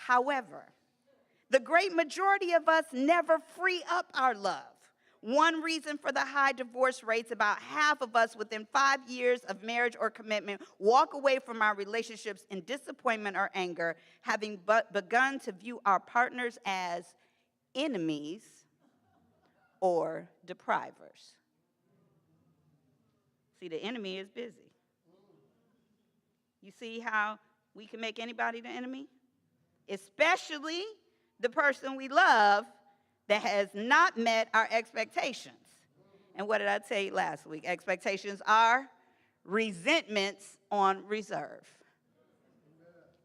E: However, the great majority of us never free up our love. One reason for the high divorce rates: about half of us within 5 years of marriage or commitment walk away from our relationships in disappointment or anger, having begun to view our partners as enemies or deprivers. See, the enemy is busy. You see how we can make anybody the enemy? Especially the person we love that has not met our expectations. And what did I tell you last week? Expectations are resentments on reserve.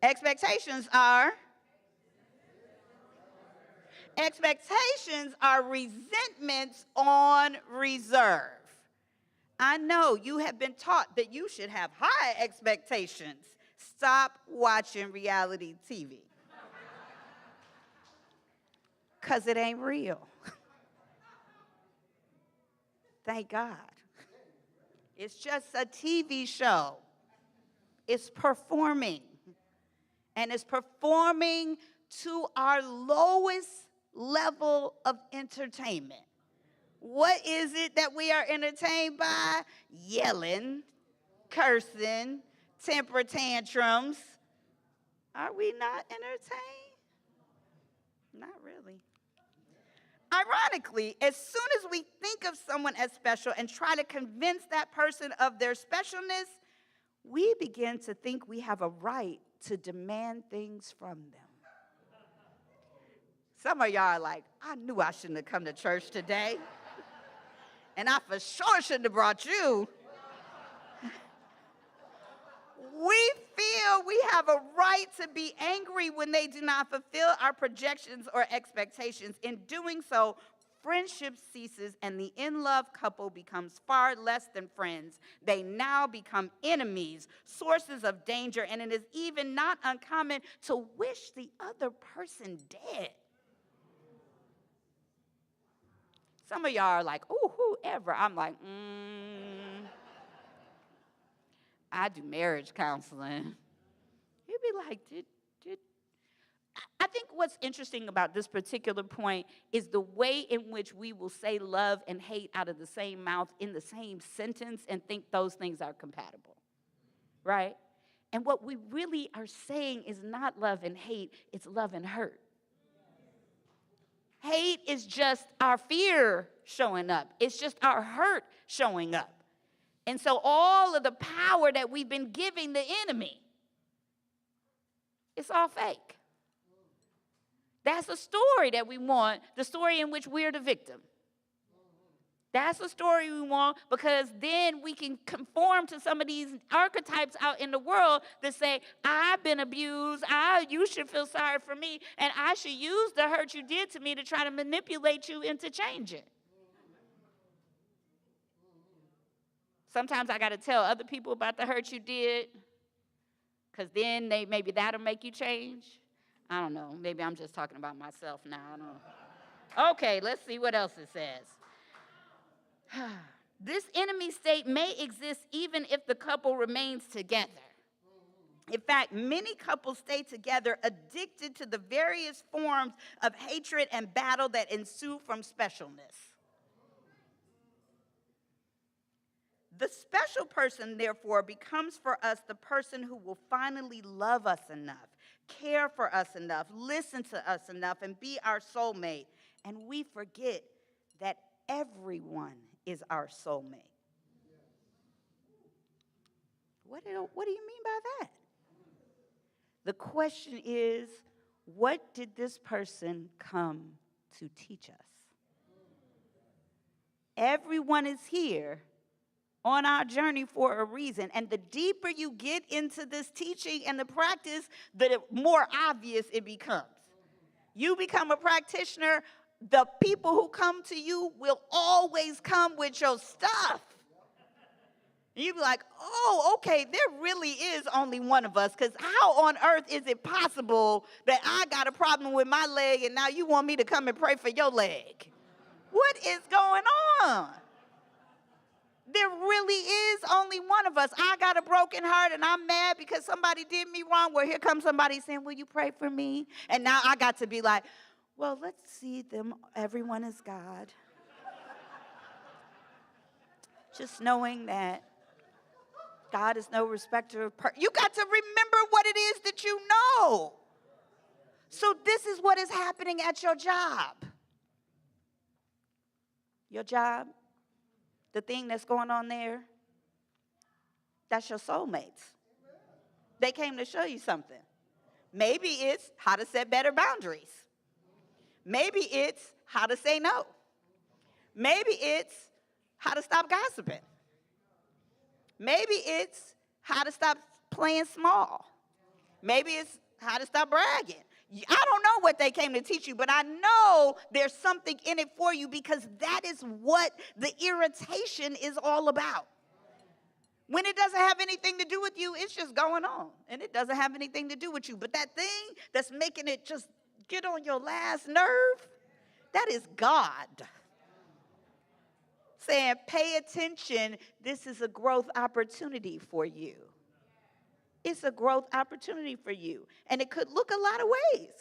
E: Expectations are resentments on reserve. I know you have been taught that you should have high expectations. Stop watching reality TV. Because it ain't real. Thank God. It's just a TV show. It's performing. And it's performing to our lowest level of entertainment. What is it that we are entertained by? Yelling, cursing, temper tantrums. Are we not entertained? Not really. Ironically, as soon as we think of someone as special and try to convince that person of their specialness, we begin to think we have a right to demand things from them. Some of y'all are like, I knew I shouldn't have come to church today. And I for sure shouldn't have brought you. We feel we have a right to be angry when they do not fulfill our projections or expectations. In doing so, friendship ceases and the in-love couple becomes far less than friends. They now become enemies, sources of danger, and it is even not uncommon to wish the other person dead. Some of y'all are like, ooh, whoever. I'm like, I do marriage counseling. You'd be like, I think what's interesting about this particular point is the way in which we will say love and hate out of the same mouth in the same sentence and think those things are compatible, right? And what we really are saying is not love and hate, it's love and hurt. Hate is just our fear showing up. It's just our hurt showing up. And so all of the power that we've been giving the enemy, it's all fake. That's a story that we want, the story in which we're the victim. That's a story we want because then we can conform to some of these archetypes out in the world that say, I've been abused, you should feel sorry for me, and I should use the hurt you did to me to try to manipulate you into changing. Sometimes I got to tell other people about the hurt you did because then maybe that'll make you change. I don't know. Maybe I'm just talking about myself now. I don't know. Okay, let's see what else it says. This enemy state may exist even if the couple remains together. In fact, many couples stay together addicted to the various forms of hatred and battle that ensue from specialness. The special person, therefore, becomes for us the person who will finally love us enough, care for us enough, listen to us enough, and be our soulmate. And we forget that everyone is our soulmate. What do you mean by that? The question is, what did this person come to teach us? Everyone is here on our journey for a reason. And the deeper you get into this teaching and the practice, the more obvious it becomes. You become a practitioner, the people who come to you will always come with your stuff. You be like, oh, okay, there really is only one of us, because how on earth is it possible that I got a problem with my leg and now you want me to come and pray for your leg? What is going on? There really is only one of us. I got a broken heart and I'm mad because somebody did me wrong. Well, here comes somebody saying, will you pray for me? And now I got to be like, well, let's see them. Everyone is God. Just knowing that God is no respecter of persons. You got to remember what it is that you know. So this is what is happening at your job. Your job, the thing that's going on there, that's your soulmates. They came to show you something. Maybe it's how to set better boundaries. Maybe it's how to say no. Maybe it's how to stop gossiping. Maybe it's how to stop playing small. Maybe it's how to stop bragging. I don't know what they came to teach you, but I know there's something in it for you because that is what the irritation is all about. When it doesn't have anything to do with you, it's just going on. And it doesn't have anything to do with you. But that thing that's making it just get on your last nerve, that is God. Saying, pay attention, this is a growth opportunity for you. It's a growth opportunity for you. And it could look a lot of ways.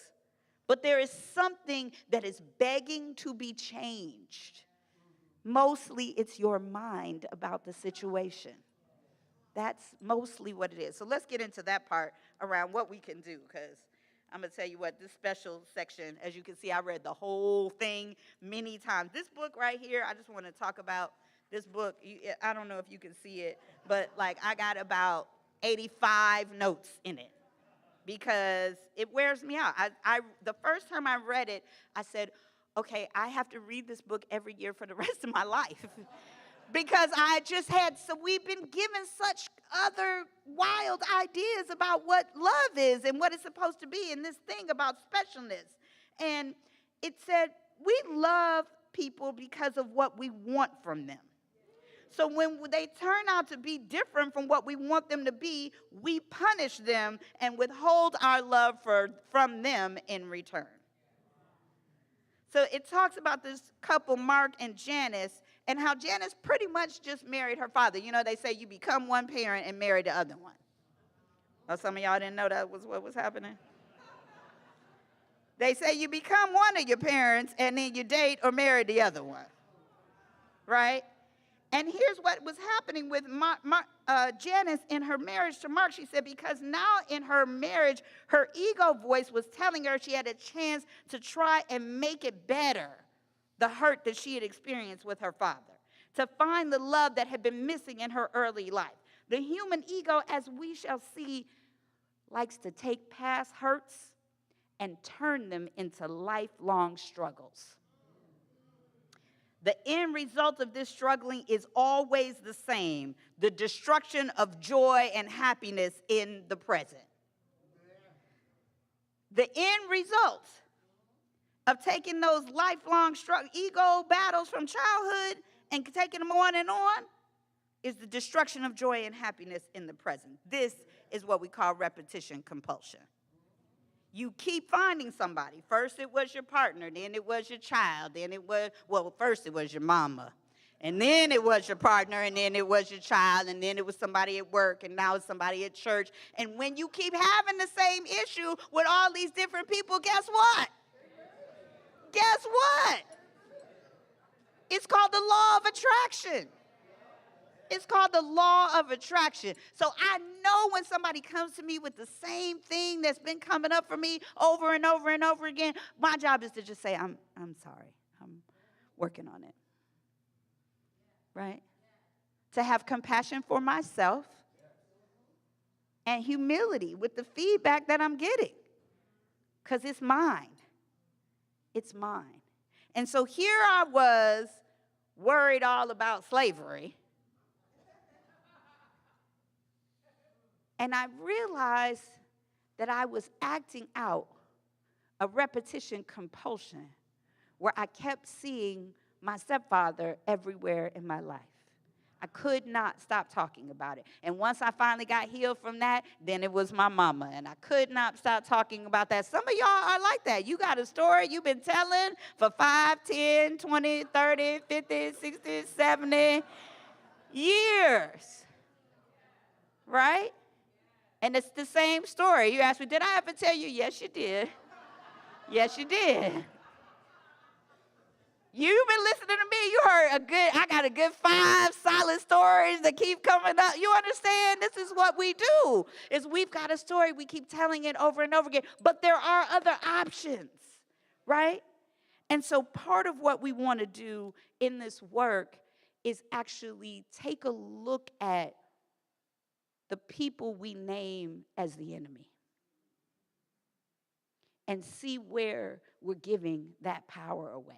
E: But there is something that is begging to be changed. Mostly it's your mind about the situation. That's mostly what it is. So let's get into that part around what we can do, because I'm going to tell you what, this special section, as you can see, I read the whole thing many times. This book right here, I just want to talk about this book. I don't know if you can see it, but like I got about 85 notes in it because it wears me out. The first time I read it, I said, okay, I have to read this book every year for the rest of my life. Because I just had, so we've been given such other wild ideas about what love is and what it's supposed to be, and this thing about specialness. And it said, we love people because of what we want from them. So when they turn out to be different from what we want them to be, we punish them and withhold our love from them in return. So it talks about this couple, Mark and Janice, and how Janice pretty much just married her father. You know, they say you become one parent and marry the other one. Well, some of y'all didn't know that was what was happening. They say you become one of your parents and then you date or marry the other one, right? And here's what was happening with Janice in her marriage to Mark. She said because now in her marriage, her ego voice was telling her she had a chance to try and make it better, the hurt that she had experienced with her father, to find the love that had been missing in her early life. The human ego, as we shall see, likes to take past hurts and turn them into lifelong struggles. The end result of this struggling is always the same: the destruction of joy and happiness in the present. The end result of taking those lifelong ego battles from childhood and taking them on and on is the destruction of joy and happiness in the present. This is what we call repetition compulsion. You keep finding somebody. First it was your partner, then it was your child, then it was, well, first it was your mama, and then it was your partner, and then it was your child, and then it was somebody at work, and now it's somebody at church. And when you keep having the same issue with all these different people, guess what? Guess what? It's called the law of attraction. It's called the law of attraction. So I know when somebody comes to me with the same thing that's been coming up for me over and over and over again, my job is to just say, I'm sorry. I'm working on it. Right? To have compassion for myself and humility with the feedback that I'm getting. Because it's mine. It's mine. And so here I was worried all about slavery. And I realized that I was acting out a repetition compulsion where I kept seeing my stepfather everywhere in my life. I could not stop talking about it. And once I finally got healed from that, then it was my mama. And I could not stop talking about that. Some of y'all are like that. You got a story you've been telling for 5, 10, 20, 30, 50, 60, 70 years. Right? And it's the same story. You ask me, did I ever tell you? Yes, you did. Yes, you did. You've been listening to me. you heard I got a good 5 solid stories that keep coming up. You understand? This is what we do, is we've got a story. We keep telling it over and over again. But there are other options, right? And so part of what we want to do in this work is actually take a look at the people we name as the enemy and see where we're giving that power away.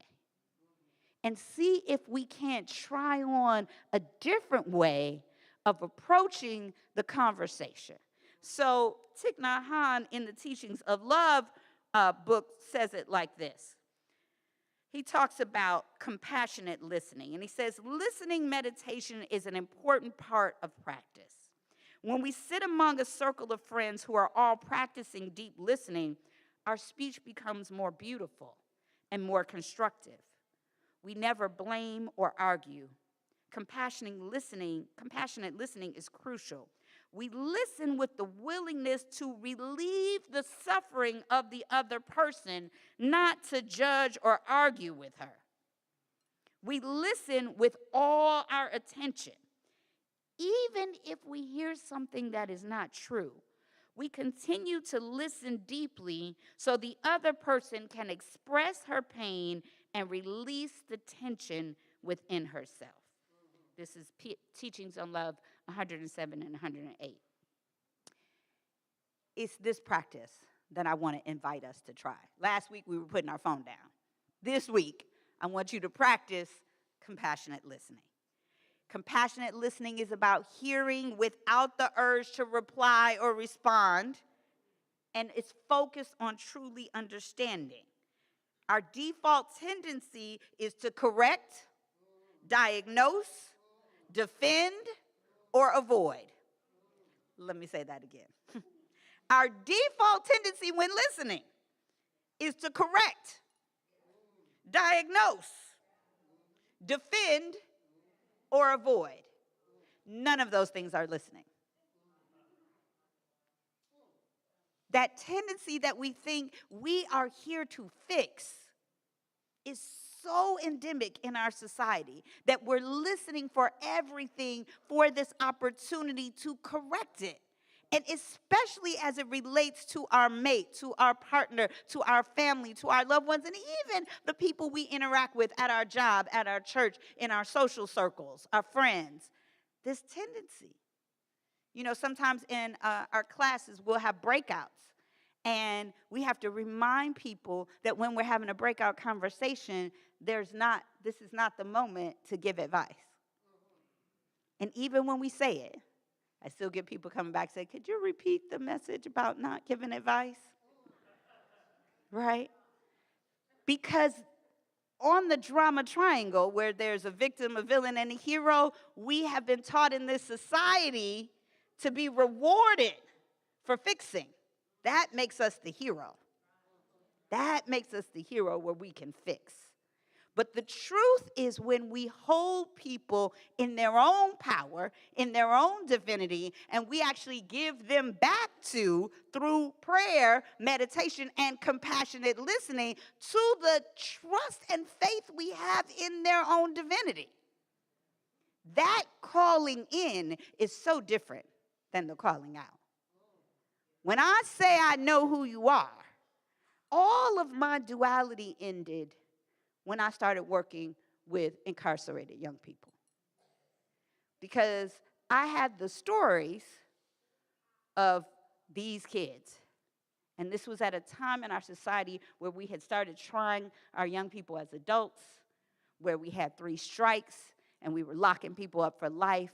E: And see if we can't try on a different way of approaching the conversation. So Thich Nhat Hanh in the Teachings of Love book says it like this. He talks about compassionate listening. And he says, listening meditation is an important part of practice. When we sit among a circle of friends who are all practicing deep listening, our speech becomes more beautiful and more constructive. We never blame or argue. Compassionate listening is crucial. We listen with the willingness to relieve the suffering of the other person, not to judge or argue with her. We listen with all our attention. Even if we hear something that is not true, we continue to listen deeply so the other person can express her pain and release the tension within herself. This is Teachings on Love 107 and 108. It's this practice that I want to invite us to try. Last week, we were putting our phone down. This week, I want you to practice compassionate listening. Compassionate listening is about hearing without the urge to reply or respond, and it's focused on truly understanding. Our default tendency is to correct, diagnose, defend, or avoid. Let me say that again. Our default tendency when listening is to correct, diagnose, defend, or avoid. None of those things are listening. That tendency that we think we are here to fix is so endemic in our society that we're listening for everything for this opportunity to correct it. And especially as it relates to our mate, to our partner, to our family, to our loved ones, and even the people we interact with at our job, at our church, in our social circles, our friends. This tendency. You know, sometimes in our classes, we'll have breakouts. And we have to remind people that when we're having a breakout conversation, this is not the moment to give advice. And even when we say it, I still get people coming back and say, could you repeat the message about not giving advice? Right? Because on the drama triangle, where there's a victim, a villain, and a hero, we have been taught in this society to be rewarded for fixing. That makes us the hero. That makes us the hero where we can fix. But the truth is when we hold people in their own power, in their own divinity, and we actually give them back to, through prayer, meditation, and compassionate listening, to the trust and faith we have in their own divinity. That calling in is so different than the calling out. When I say I know who you are, all of my duality ended when I started working with incarcerated young people. Because I had the stories of these kids. And this was at a time in our society where we had started trying our young people as adults, where we had 3 strikes and we were locking people up for life,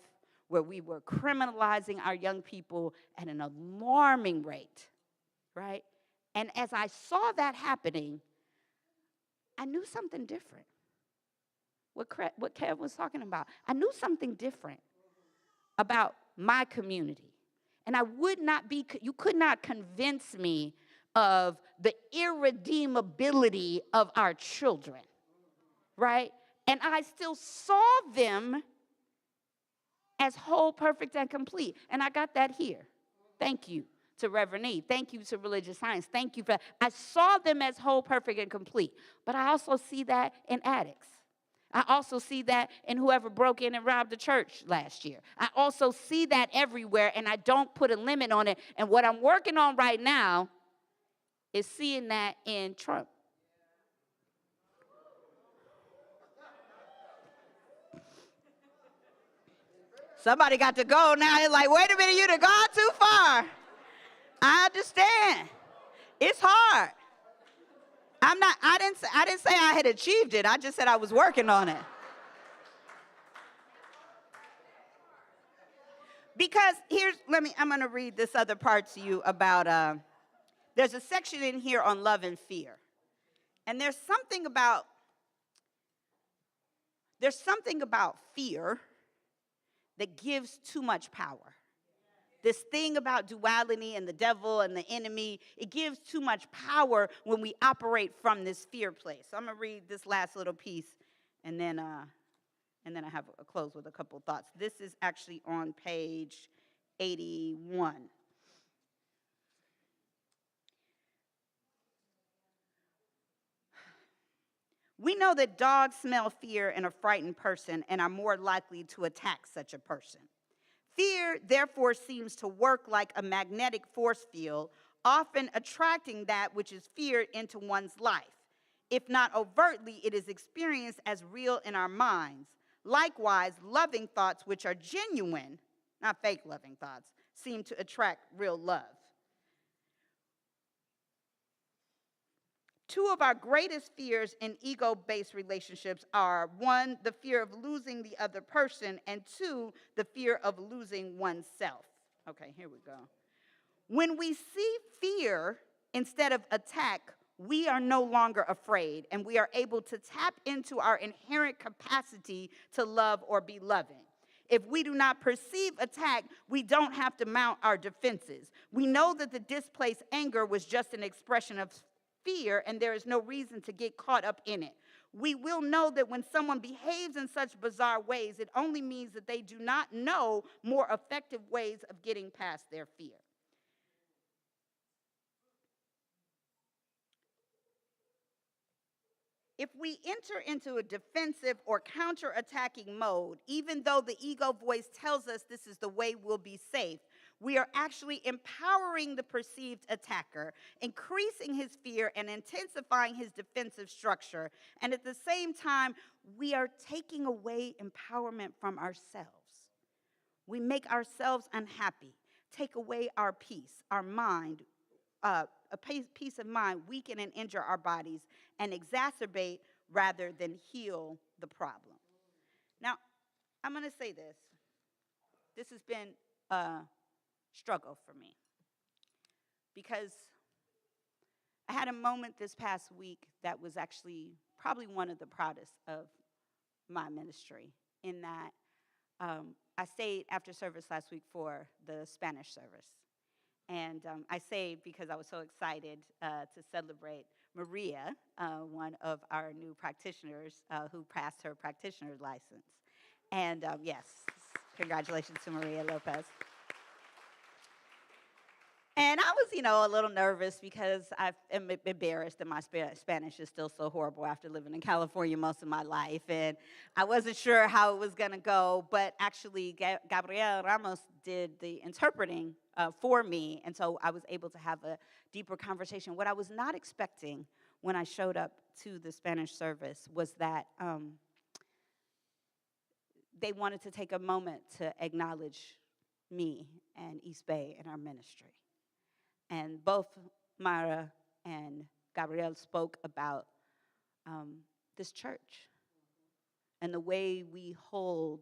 E: where we were criminalizing our young people at an alarming rate, right? And as I saw that happening, I knew something different. What Kev was talking about. I knew something different about my community. And you could not convince me of the irredeemability of our children, right? And I still saw them as whole, perfect, and complete. And I got that here. Thank you to Reverend E. Thank you to Religious Science. Thank you for, I saw them as whole, perfect, and complete. But I also see that in addicts. I also see that in whoever broke in and robbed the church last year. I also see that everywhere, and I don't put a limit on it. And what I'm working on right now is seeing that in Trump. Somebody got to go now. It's like, wait a minute, you done gone too far. I understand. It's hard. I didn't say I had achieved it. I just said I was working on it. Because I'm going to read this other part to you about, there's a section in here on love and fear. And there's something about fear that gives too much power. This thing about duality and the devil and the enemy, it gives too much power when we operate from this fear place. So I'm going to read this last little piece, and then I have a close with a couple thoughts. This is actually on page 81. We know that dogs smell fear in a frightened person and are more likely to attack such a person. Fear, therefore, seems to work like a magnetic force field, often attracting that which is feared into one's life. If not overtly, it is experienced as real in our minds. Likewise, loving thoughts, which are genuine, not fake loving thoughts, seem to attract real love. Two of our greatest fears in ego-based relationships are, one, the fear of losing the other person, and two, the fear of losing oneself. Okay, here we go. When we see fear instead of attack, we are no longer afraid, and we are able to tap into our inherent capacity to love or be loving. If we do not perceive attack, we don't have to mount our defenses. We know that the displaced anger was just an expression of fear, and there is no reason to get caught up in it. We will know that when someone behaves in such bizarre ways, it only means that they do not know more effective ways of getting past their fear. If we enter into a defensive or counter-attacking mode, even though the ego voice tells us this is the way we'll be safe, we are actually empowering the perceived attacker, increasing his fear and intensifying his defensive structure. And at the same time, we are taking away empowerment from ourselves. We make ourselves unhappy, take away our peace, our mind, peace of mind, weaken and injure our bodies, and exacerbate rather than heal the problem. Now, I'm going to say this. This has been a struggle for me because I had a moment this past week that was actually probably one of the proudest of my ministry, in that I stayed after service last week for the Spanish service. And I say because I was so excited to celebrate Maria, one of our new practitioners who passed her practitioner's license. And yes, congratulations to Maria Lopez. And I was, a little nervous because I am embarrassed that my Spanish is still so horrible after living in California most of my life. And I wasn't sure how it was going to go, but actually Gabriel Ramos did the interpreting for me, and so I was able to have a deeper conversation. What I was not expecting when I showed up to the Spanish service was that they wanted to take a moment to acknowledge me and East Bay and our ministry. And both Mara and Gabriel spoke about this church and the way we hold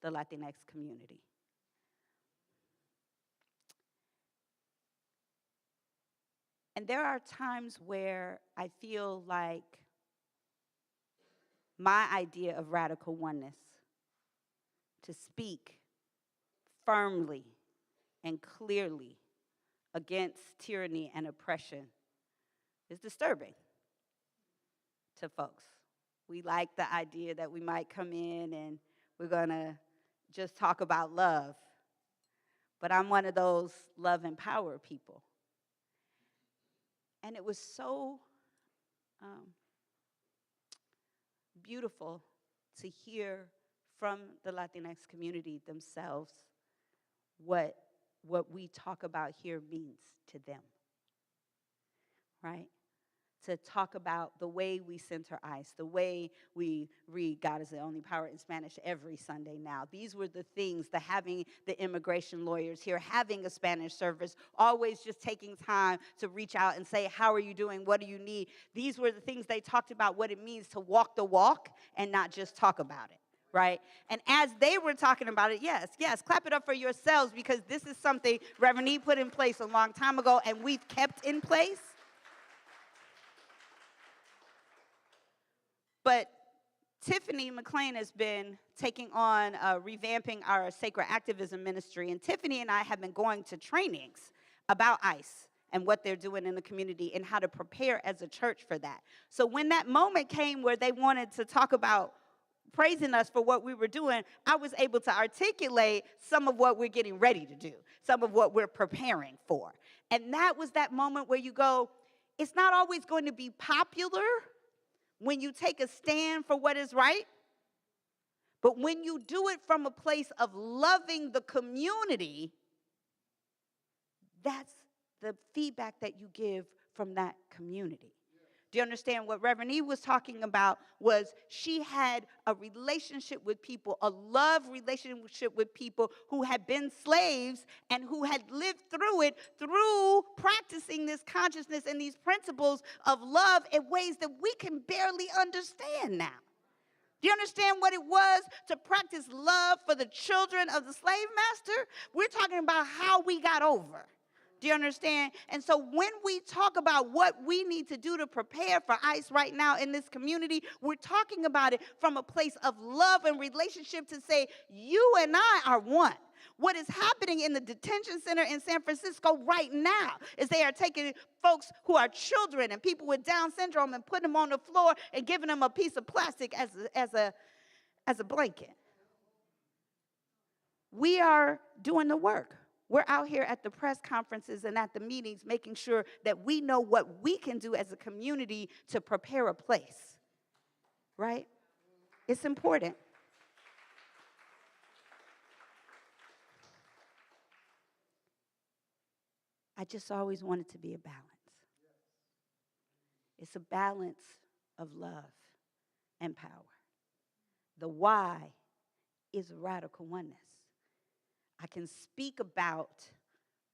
E: the Latinx community. And there are times where I feel like my idea of radical oneness, to speak firmly and clearly against tyranny and oppression, is disturbing to folks. We like the idea that we might come in and we're going to just talk about love. But I'm one of those love and power people. And it was so beautiful to hear from the Latinx community themselves what we talk about here means to them, right? To talk about the way we center ICE, the way we read God is the only power in Spanish every Sunday now. These were the things, having the immigration lawyers here, having a Spanish service, always just taking time to reach out and say, how are you doing? What do you need? These were the things they talked about, what it means to walk the walk and not just talk about it, right? And as they were talking about it, yes, clap it up for yourselves, because this is something Reverend E put in place a long time ago and we've kept in place. But Tiffany McLean has been taking on revamping our sacred activism ministry. And Tiffany and I have been going to trainings about ICE and what they're doing in the community and how to prepare as a church for that. So when that moment came where they wanted to talk about praising us for what we were doing, I was able to articulate some of what we're getting ready to do, some of what we're preparing for. And that was that moment where you go, it's not always going to be popular when you take a stand for what is right, but when you do it from a place of loving the community, that's the feedback that you give from that community. Do you understand? What Reverend E was talking about was she had a relationship with people, a love relationship with people who had been slaves and who had lived through it, through practicing this consciousness and these principles of love in ways that we can barely understand now. Do you understand what it was to practice love for the children of the slave master? We're talking about how we got over. Do you understand? And so when we talk about what we need to do to prepare for ICE right now in this community, we're talking about it from a place of love and relationship to say, you and I are one. What is happening in the detention center in San Francisco right now is they are taking folks who are children and people with Down syndrome and putting them on the floor and giving them a piece of plastic as a blanket. We are doing the work. We're out here at the press conferences and at the meetings making sure that we know what we can do as a community to prepare a place, right? It's important. I just always want it to be a balance. It's a balance of love and power. The why is radical oneness. I can speak about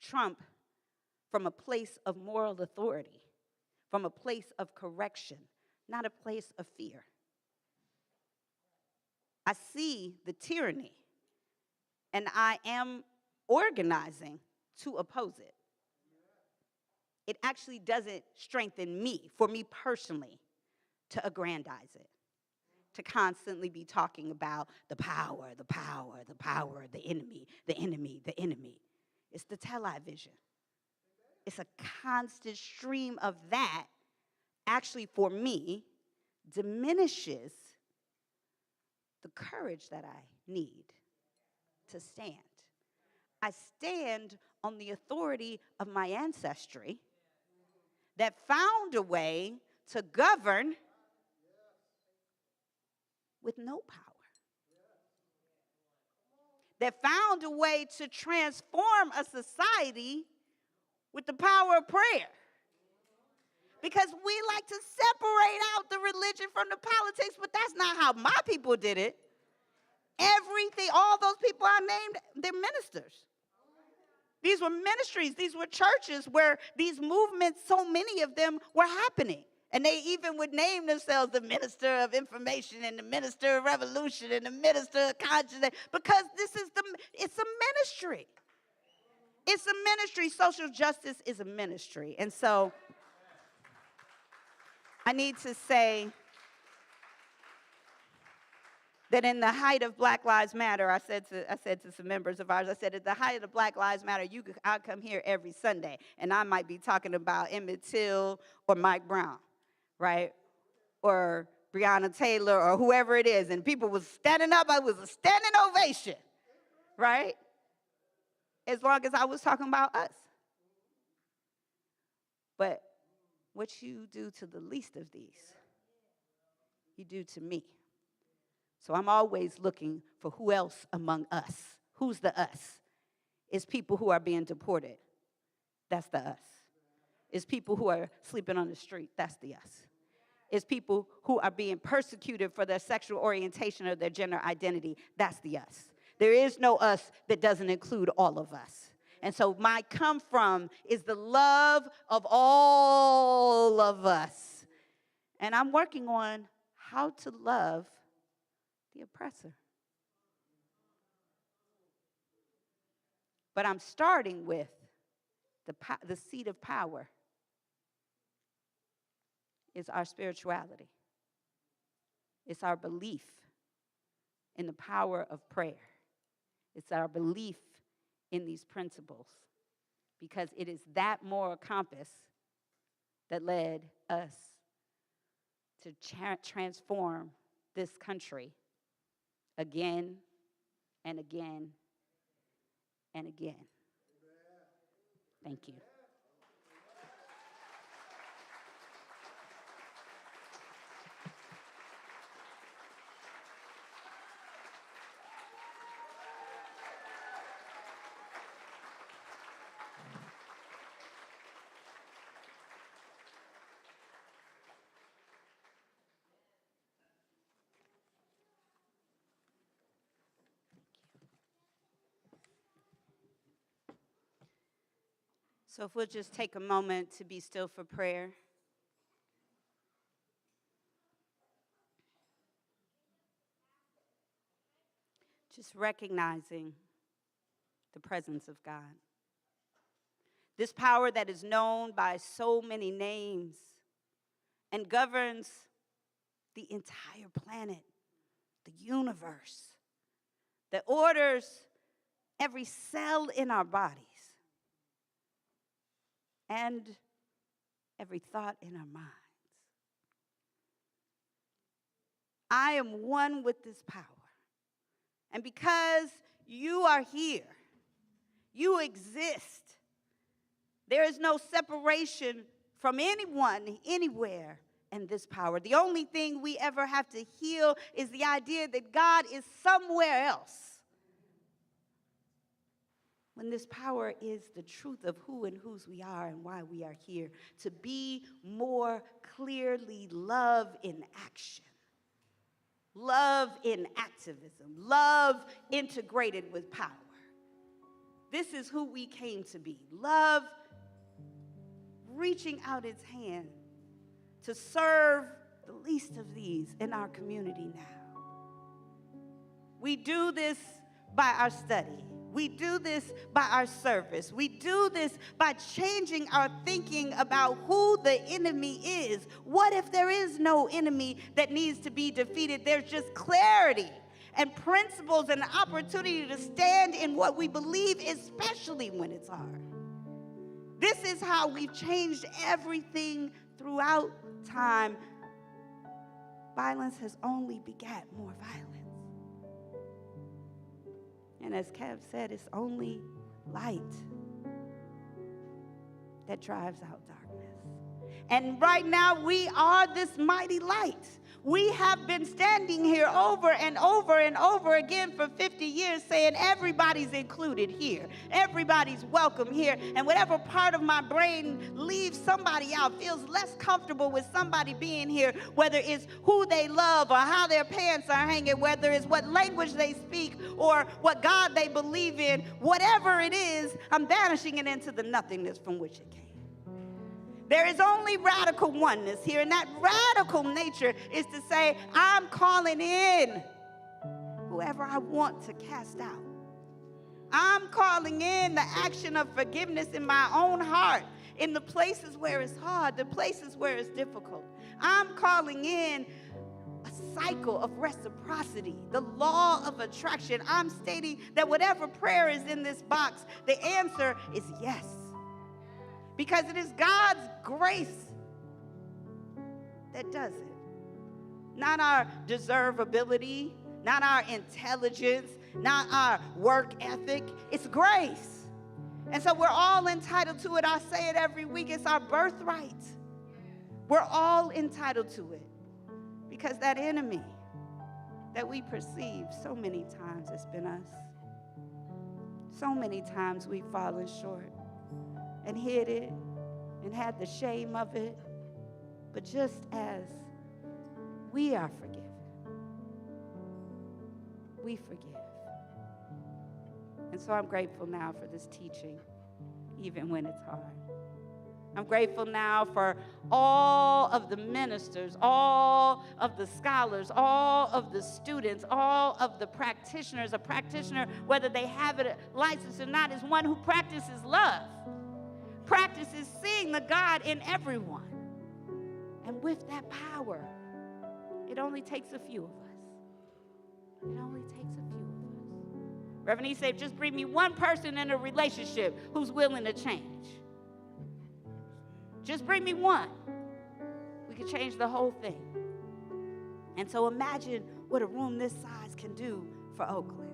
E: Trump from a place of moral authority, from a place of correction, not a place of fear. I see the tyranny, and I am organizing to oppose it. It actually doesn't strengthen me, for me personally, to aggrandize it, to constantly be talking about the power, the power, the power, the enemy, the enemy, the enemy. It's the television. It's a constant stream of that, actually, for me, diminishes the courage that I need to stand. I stand on the authority of my ancestry that found a way to govern with no power, that found a way to transform a society with the power of prayer. Because we like to separate out the religion from the politics, but that's not how my people did it. Everything, all those people I named, they're ministers. These were ministries, these were churches where these movements, so many of them were happening. And they even would name themselves the minister of information and the minister of revolution and the minister of consciousness, because it's a ministry. It's a ministry. Social justice is a ministry. And so I need to say that in the height of Black Lives Matter, I said to some members of ours, I said, at the height of Black Lives Matter, I'll come here every Sunday, and I might be talking about Emmett Till or Mike Brown, right? Or Breonna Taylor or whoever it is, and people was standing up. It was a standing ovation, right? As long as I was talking about us. But what you do to the least of these, you do to me. So I'm always looking for who else among us. Who's the us? It's people who are being deported. That's the us. It's people who are sleeping on the street. That's the us. It's people who are being persecuted for their sexual orientation or their gender identity. That's the us. There is no us that doesn't include all of us. And so my come from is the love of all of us. And I'm working on how to love the oppressor. But I'm starting with the seat of power is our spirituality. It's our belief in the power of prayer. It's our belief in these principles, because it is that moral compass that led us to transform this country again and again and again. Thank you. So if we'll just take a moment to be still for prayer. Just recognizing the presence of God. This power that is known by so many names and governs the entire planet, the universe, that orders every cell in our bodies and every thought in our minds. I am one with this power. And because you are here, you exist. There is no separation from anyone, anywhere in this power. The only thing we ever have to heal is the idea that God is somewhere else, when this power is the truth of who and whose we are and why we are here, to be more clearly love in action, love in activism, love integrated with power. This is who we came to be. Love reaching out its hand to serve the least of these in our community now. We do this by our study. We do this by our service. We do this by changing our thinking about who the enemy is. What if there is no enemy that needs to be defeated? There's just clarity and principles and opportunity to stand in what we believe, especially when it's hard. This is how we've changed everything throughout time. Violence has only begat more violence. And as Kev said, it's only light that drives out darkness. And right now, we are this mighty light. We have been standing here over and over and over again for 50 years saying everybody's included here. Everybody's welcome here. And whatever part of my brain leaves somebody out, feels less comfortable with somebody being here, whether it's who they love or how their pants are hanging, whether it's what language they speak or what God they believe in, whatever it is, I'm banishing it into the nothingness from which it came. There is only radical oneness here, and that radical nature is to say, I'm calling in whoever I want to cast out. I'm calling in the action of forgiveness in my own heart, in the places where it's hard, the places where it's difficult. I'm calling in a cycle of reciprocity, the law of attraction. I'm stating that whatever prayer is in this box, the answer is yes. Because it is God's grace that does it. Not our deservability, not our intelligence, not our work ethic. It's grace. And so we're all entitled to it. I say it every week. It's our birthright. We're all entitled to it. Because that enemy that we perceive so many times it's been us. So many times we've fallen short and hid it and had the shame of it. But just as we are forgiven, we forgive. And so I'm grateful now for this teaching, even when it's hard. I'm grateful now for all of the ministers, all of the scholars, all of the students, all of the practitioners. A practitioner, whether they have it licensed or not, is one who practices love, practices seeing the God in everyone. And with that power, it only takes a few of us. It only takes a few of us. Reverend E said, just bring me one person in a relationship who's willing to change. Just bring me one. We could change the whole thing. And so imagine what a room this size can do for Oakland.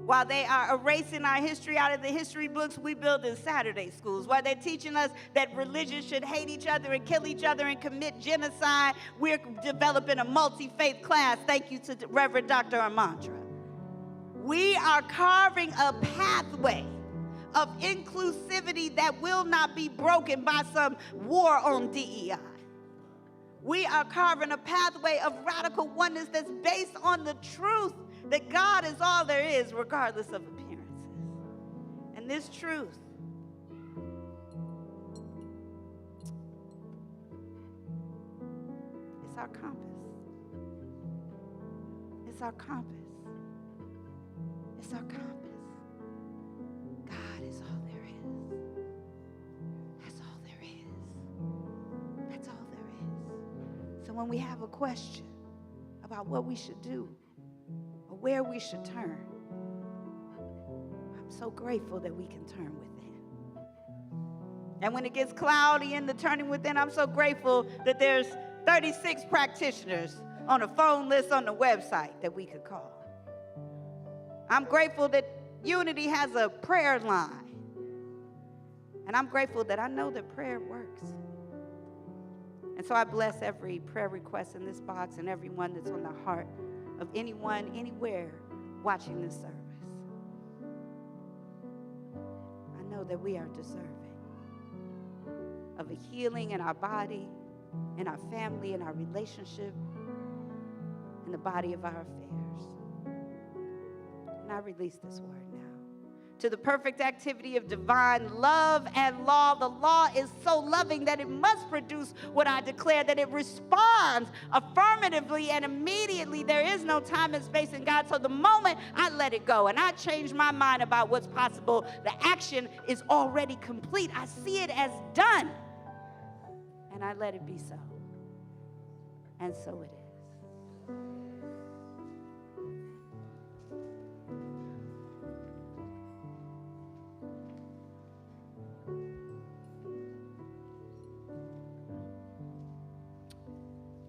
E: While they are erasing our history out of the history books, we build in Saturday schools. While they're teaching us that religions should hate each other and kill each other and commit genocide, we're developing a multi-faith class. Thank you to Reverend Dr. Armandra. We are carving a pathway of inclusivity that will not be broken by some war on DEI. We are carving a pathway of radical oneness that's based on the truth that God is all there is, regardless of appearances. And this truth is our compass. It's our compass. It's our compass. God is all there is. That's all there is. That's all there is. So when we have a question about what we should do or where we should turn, I'm so grateful that we can turn within. And when it gets cloudy in the turning within, I'm so grateful that there's 36 practitioners on a phone list on the website that we could call. I'm grateful that Unity has a prayer line. And I'm grateful that I know that prayer works. And so I bless every prayer request in this box and everyone that's on the heart of anyone, anywhere watching this service. I know that we are deserving of a healing in our body, in our family, in our relationship, in the body of our affairs. And I release this word now. To the perfect activity of divine love and law. The law is so loving that it must produce what I declare, that it responds affirmatively and immediately. There is no time and space in God. So the moment I let it go and I change my mind about what's possible, the action is already complete. I see it as done. And I let it be so. And so it is.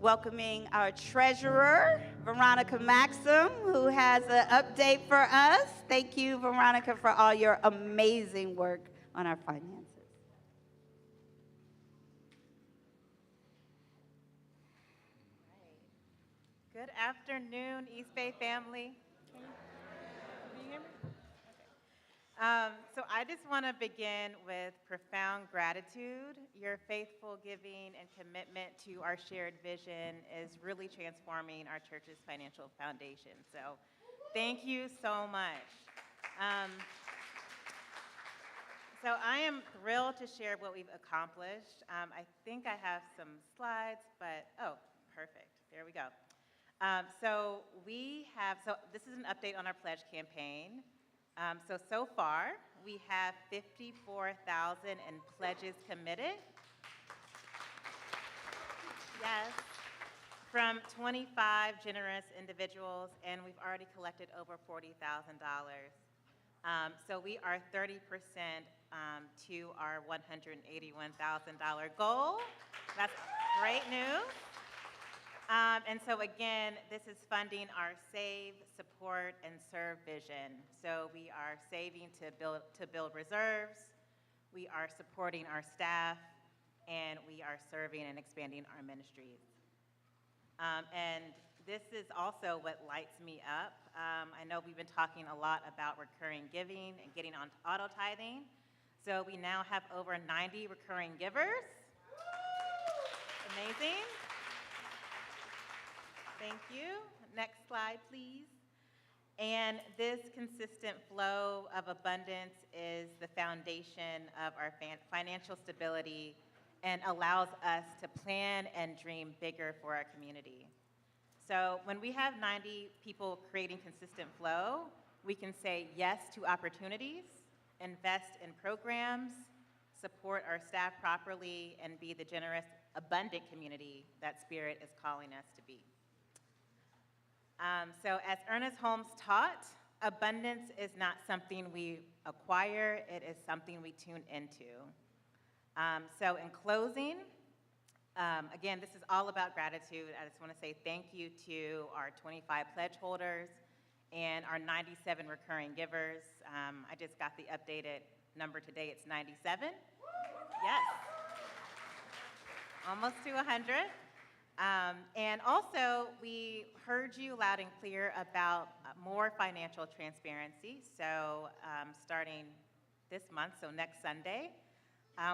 E: Welcoming our treasurer, Veronica Maxim, who has an update for us. Thank you, Veronica, for all your amazing work on our finances.
F: Good afternoon, East Bay family. Can you hear me? So I just want to begin with profound gratitude. Your faithful giving and commitment to our shared vision is really transforming our church's financial foundation. So thank you so much. So I am thrilled to share what we've accomplished. I think I have some slides, but, oh, perfect. There we go. So this is an update on our pledge campaign. So far, we have 54,000 in pledges committed. Yes, from 25 generous individuals, and we've already collected over $40,000. So we are 30% to our $181,000 goal. That's great news. And so again, this is funding our Save, Support, and Serve vision. So we are saving to build reserves, we are supporting our staff, and we are serving and expanding our ministries. And this is is also what lights me up. I know we've been talking a lot about recurring giving and getting on auto tithing. So we now have over 90 recurring givers. Amazing. Thank you. Next slide, please. And this consistent flow of abundance is the foundation of our financial stability and allows us to plan and dream bigger for our community. So when we have 90 people creating consistent flow, we can say yes to opportunities, invest in programs, support our staff properly, and be the generous, abundant community that Spirit is calling us to be. So as Ernest Holmes taught, abundance is not something we acquire, it is something we tune into. So in closing, again, this is all about gratitude. I just want to say thank you to our 25 pledge holders and our 97 recurring givers. I just got the updated number today, it's 97. Yes. Almost to 100. And also, we heard you loud and clear about more financial transparency. So starting this month, so next Sunday,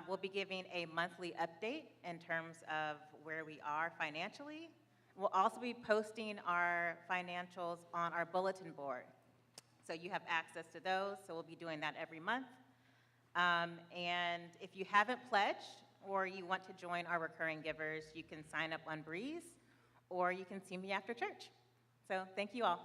F: we'll be giving a monthly update in terms of where we are financially. We'll also be posting our financials on our bulletin board. So you have access to those, so we'll be doing that every month. And if you haven't pledged, or you want to join our recurring givers, you can sign up on Breeze, or you can see me after church. So thank you all.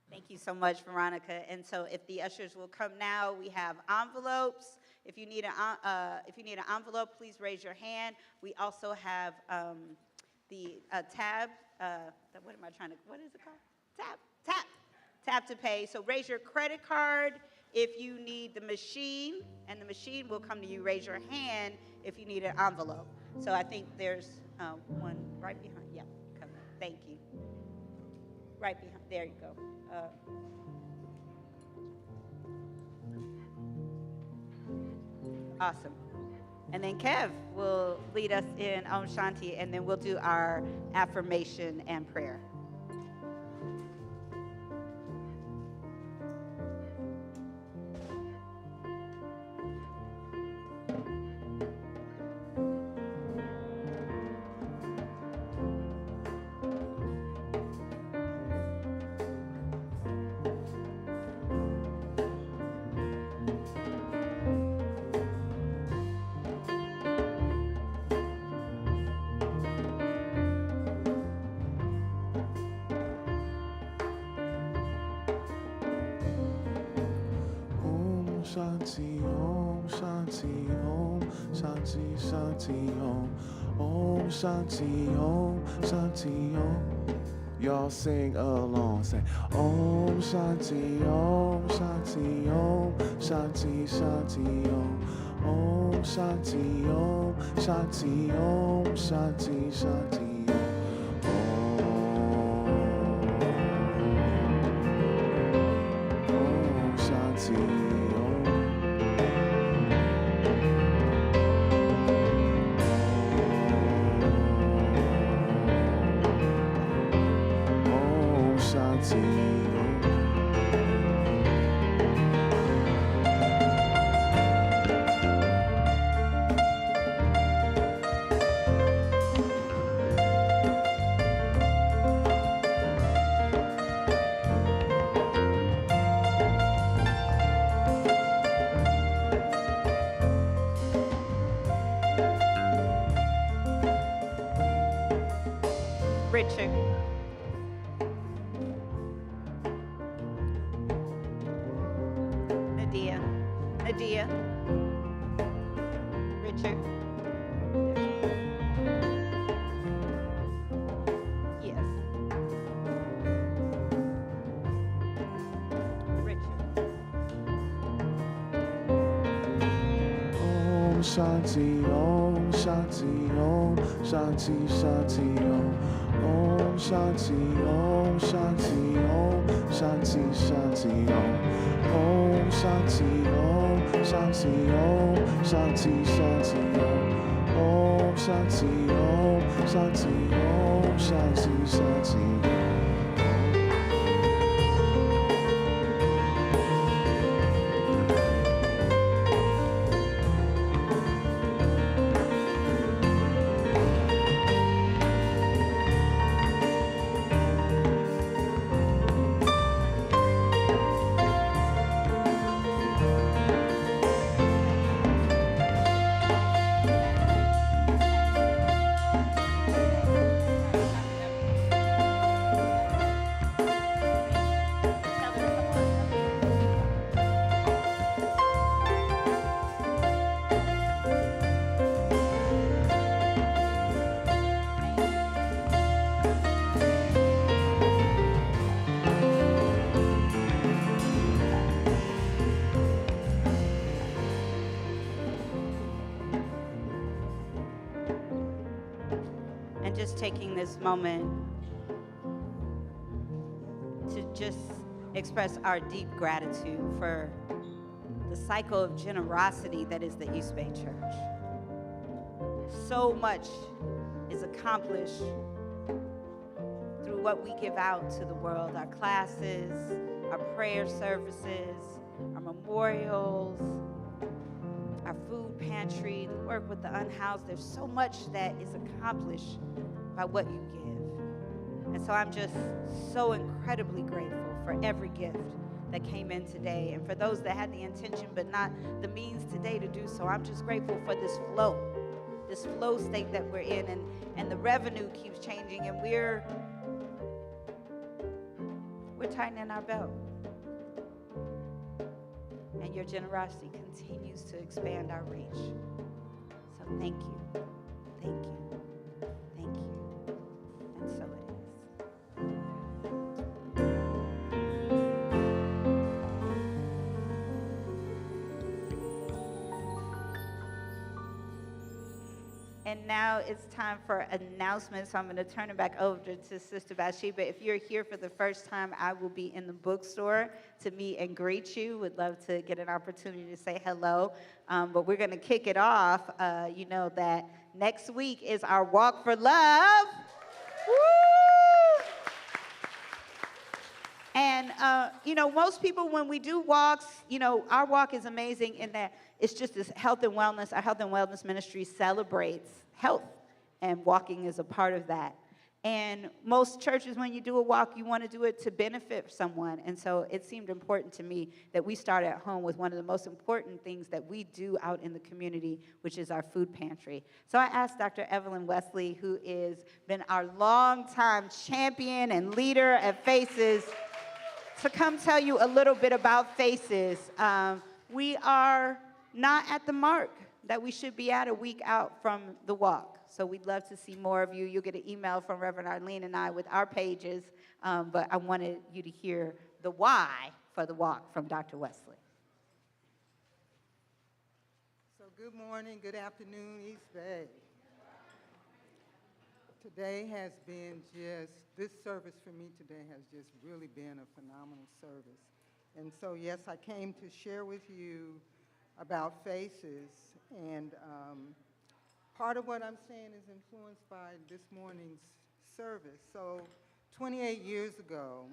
E: Thank you so much, Veronica. And so if the ushers will come now, we have envelopes. If you need an envelope, please raise your hand. We also have the tab. What is it called? Tap to pay. So raise your credit card if you need the machine, and the machine will come to you. Raise your hand if you need an envelope. So I think there's one right behind. Yeah, come on. Thank you. Right behind. There you go. Awesome. And then Kev will lead us in Om Shanti, and then we'll do our affirmation and prayer.
B: Shanti, Om Shanti, Om Shanti, Shanti, Om. Om Shanti, Om Shanti, Om. Y'all sing along. Say Om Shanti, Om Shanti, Om Shanti, Shanti, Om. Om Shanti, Om Shanti, Om Shanti, Shanti.
E: Richard. Nadia. Richard. Yes. Richard.
B: Om Shanti, Om Shanti, Om Shanti, Shanti, Om. Om Shanti, Om Shanti, Om Shanti, Shanti, Om. Om Shanti. Shanti, Om Shanti, Om Shanti, Shanti, Om Shanti, Om Shanti, Om Shanti, Shanti.
E: And just taking this moment to just express our deep gratitude for the cycle of generosity that is the East Bay Church. So much is accomplished through what we give out to the world, our classes, our prayer services, our memorials, our food pantry, the work with the unhoused. There's so much that is accomplished by what you give. And so I'm just so incredibly grateful for every gift that came in today. And for those that had the intention but not the means today to do so, I'm just grateful for this flow state that we're in, and the revenue keeps changing, and we're tightening our belt. And your generosity continues to expand our reach. So thank you, thank you, thank you. And so it is. And now it's time for announcements. So I'm going to turn it back over to Sister Bathsheba. If you're here for the first time, I will be in the bookstore to meet and greet you. Would love to get an opportunity to say hello. But we're going to kick it off. You know that next week is our Walk for Love. Woo! And, you know, most people, when we do walks, you know, our walk is amazing in that it's just this health and wellness. Our health and wellness ministry celebrates health, and walking is a part of that. And most churches, when you do a walk, you want to do it to benefit someone. And so it seemed important to me that we start at home with one of the most important things that we do out in the community, which is our food pantry. So I asked Dr. Evelyn Wesley, who has been our longtime champion and leader at Faces, to come tell you a little bit about Faces. We are not at the mark that we should be at a week out from the walk. So we'd love to see more of you. You'll get an email from Reverend Arlene and I with our pages, but I wanted you to hear the why for the walk from Dr. Wesley.
G: So good morning, good afternoon, East Bay. Today has been this service for me today has just really been a phenomenal service. And so, yes, I came to share with you about Faces, and part of what I'm saying is influenced by this morning's service. So 28 years ago,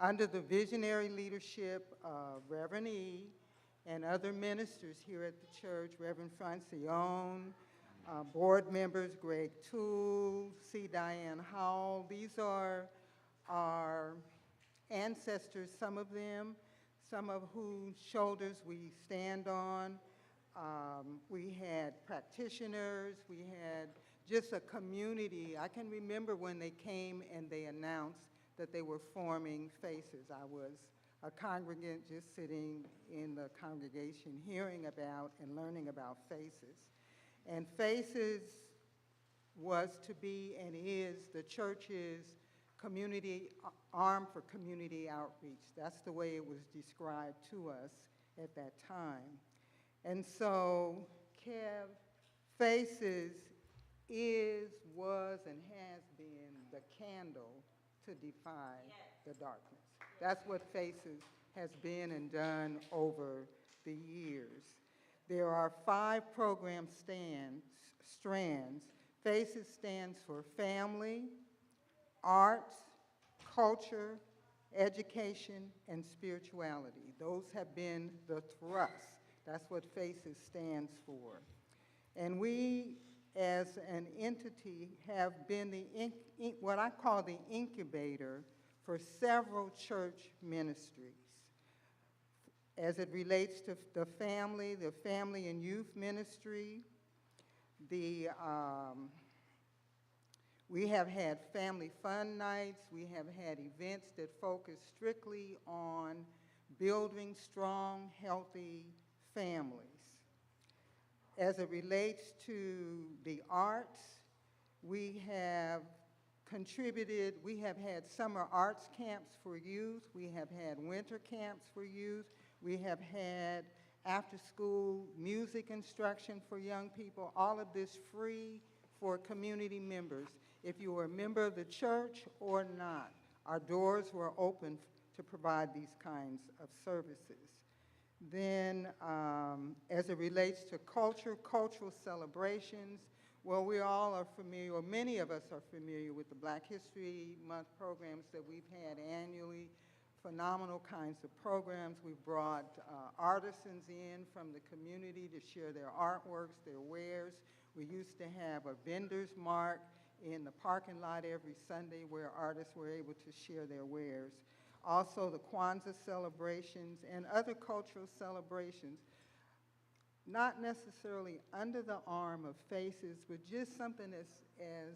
G: under the visionary leadership of Reverend E. and other ministers here at the church, Reverend Francione, board members Greg Toole, C. Diane Howell, these are our ancestors, some of them, some of whose shoulders we stand on. We had practitioners, we had just a community. I can remember when they came and they announced that they were forming Faces. I was a congregant just sitting in the congregation hearing about and learning about Faces. And Faces was to be and is the church's community arm for community outreach. That's the way it was described to us at that time. And so, Kev, Faces is, was, and has been the candle to defy the darkness. That's what Faces has been and done over the years. There are 5 program strands. FACES stands for family, arts, culture, education, and spirituality. Those have been the thrusts. That's what FACES stands for. And we, as an entity, have been what I call the incubator for several church ministries. As it relates to the family and youth ministry, we have had family fun nights. We have had events that focus strictly on building strong, healthy families. As it relates to the arts, we have contributed, we have had summer arts camps for youth. We have had winter camps for youth. We have had after-school music instruction for young people, all of this free for community members. If you were a member of the church or not, our doors were open to provide these kinds of services. Then, as it relates to cultural celebrations, well, we all are familiar, or many of us are familiar with the Black History Month programs that we've had annually. Phenomenal kinds of programs. We've brought artisans in from the community to share their artworks, their wares. We used to have a vendor's mark in the parking lot every Sunday where artists were able to share their wares. Also the Kwanzaa celebrations and other cultural celebrations, not necessarily under the arm of FACES, but just something as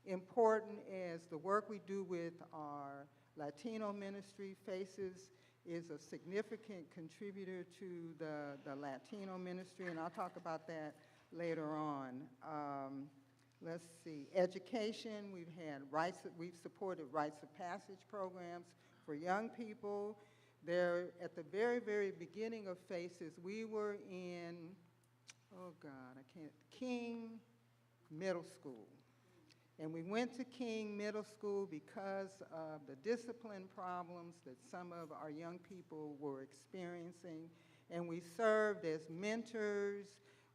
G: important as the work we do with our Latino ministry. FACES is a significant contributor to the Latino ministry, and I'll talk about that later on. Let's see, education, we've supported rites of passage programs for young people. There, at the very, very beginning of FACES, we were in, King Middle School. And we went to King Middle School because of the discipline problems that some of our young people were experiencing. And we served as mentors.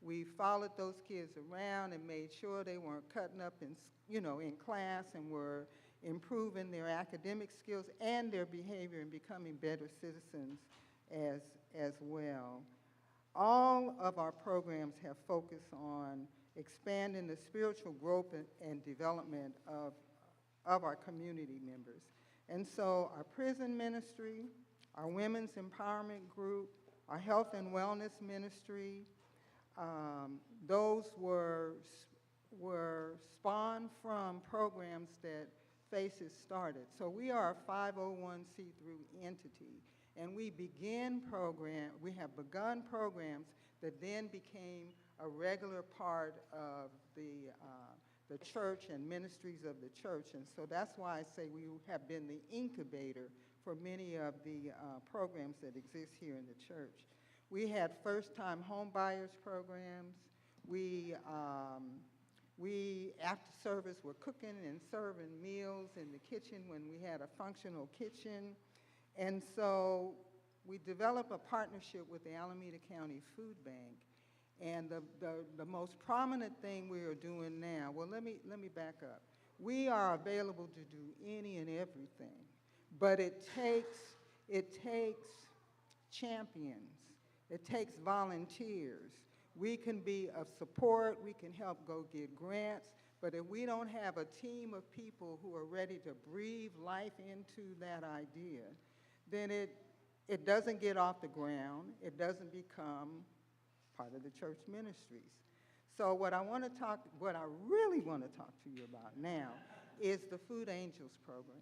G: We followed those kids around and made sure they weren't cutting up in class and were improving their academic skills and their behavior and becoming better citizens as well. All of our programs have focused on expanding the spiritual growth and development of our community members. And so our prison ministry, our women's empowerment group, our health and wellness ministry, those were spawned from programs that FACES started. So we are a 501c3 entity, and we have begun programs that then became a regular part of the church and ministries of the church. And so that's why I say we have been the incubator for many of the programs that exist here in the church. We had first-time home buyers programs. We, after service, were cooking and serving meals in the kitchen when we had a functional kitchen. And so we developed a partnership with the Alameda County Food Bank. And the most prominent thing we are doing now, well, let me back up. We are available to do any and everything, but it takes champions. It takes volunteers. We can be of support, we can help go get grants, but if we don't have a team of people who are ready to breathe life into that idea, then it doesn't get off the ground, it doesn't become part of the church ministries. So what I really want to talk to you about now is the Food Angels program.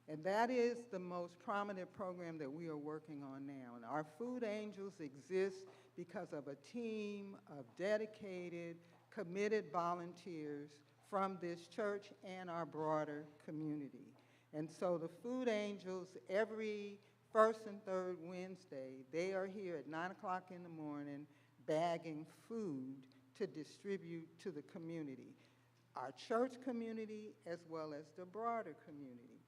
G: And that is the most prominent program that we are working on now. And our Food Angels exist because of a team of dedicated, committed volunteers from this church and our broader community. And so the Food Angels, every first and third Wednesday, they are here at 9 o'clock in the morning bagging food to distribute to the community, our church community as well as the broader community.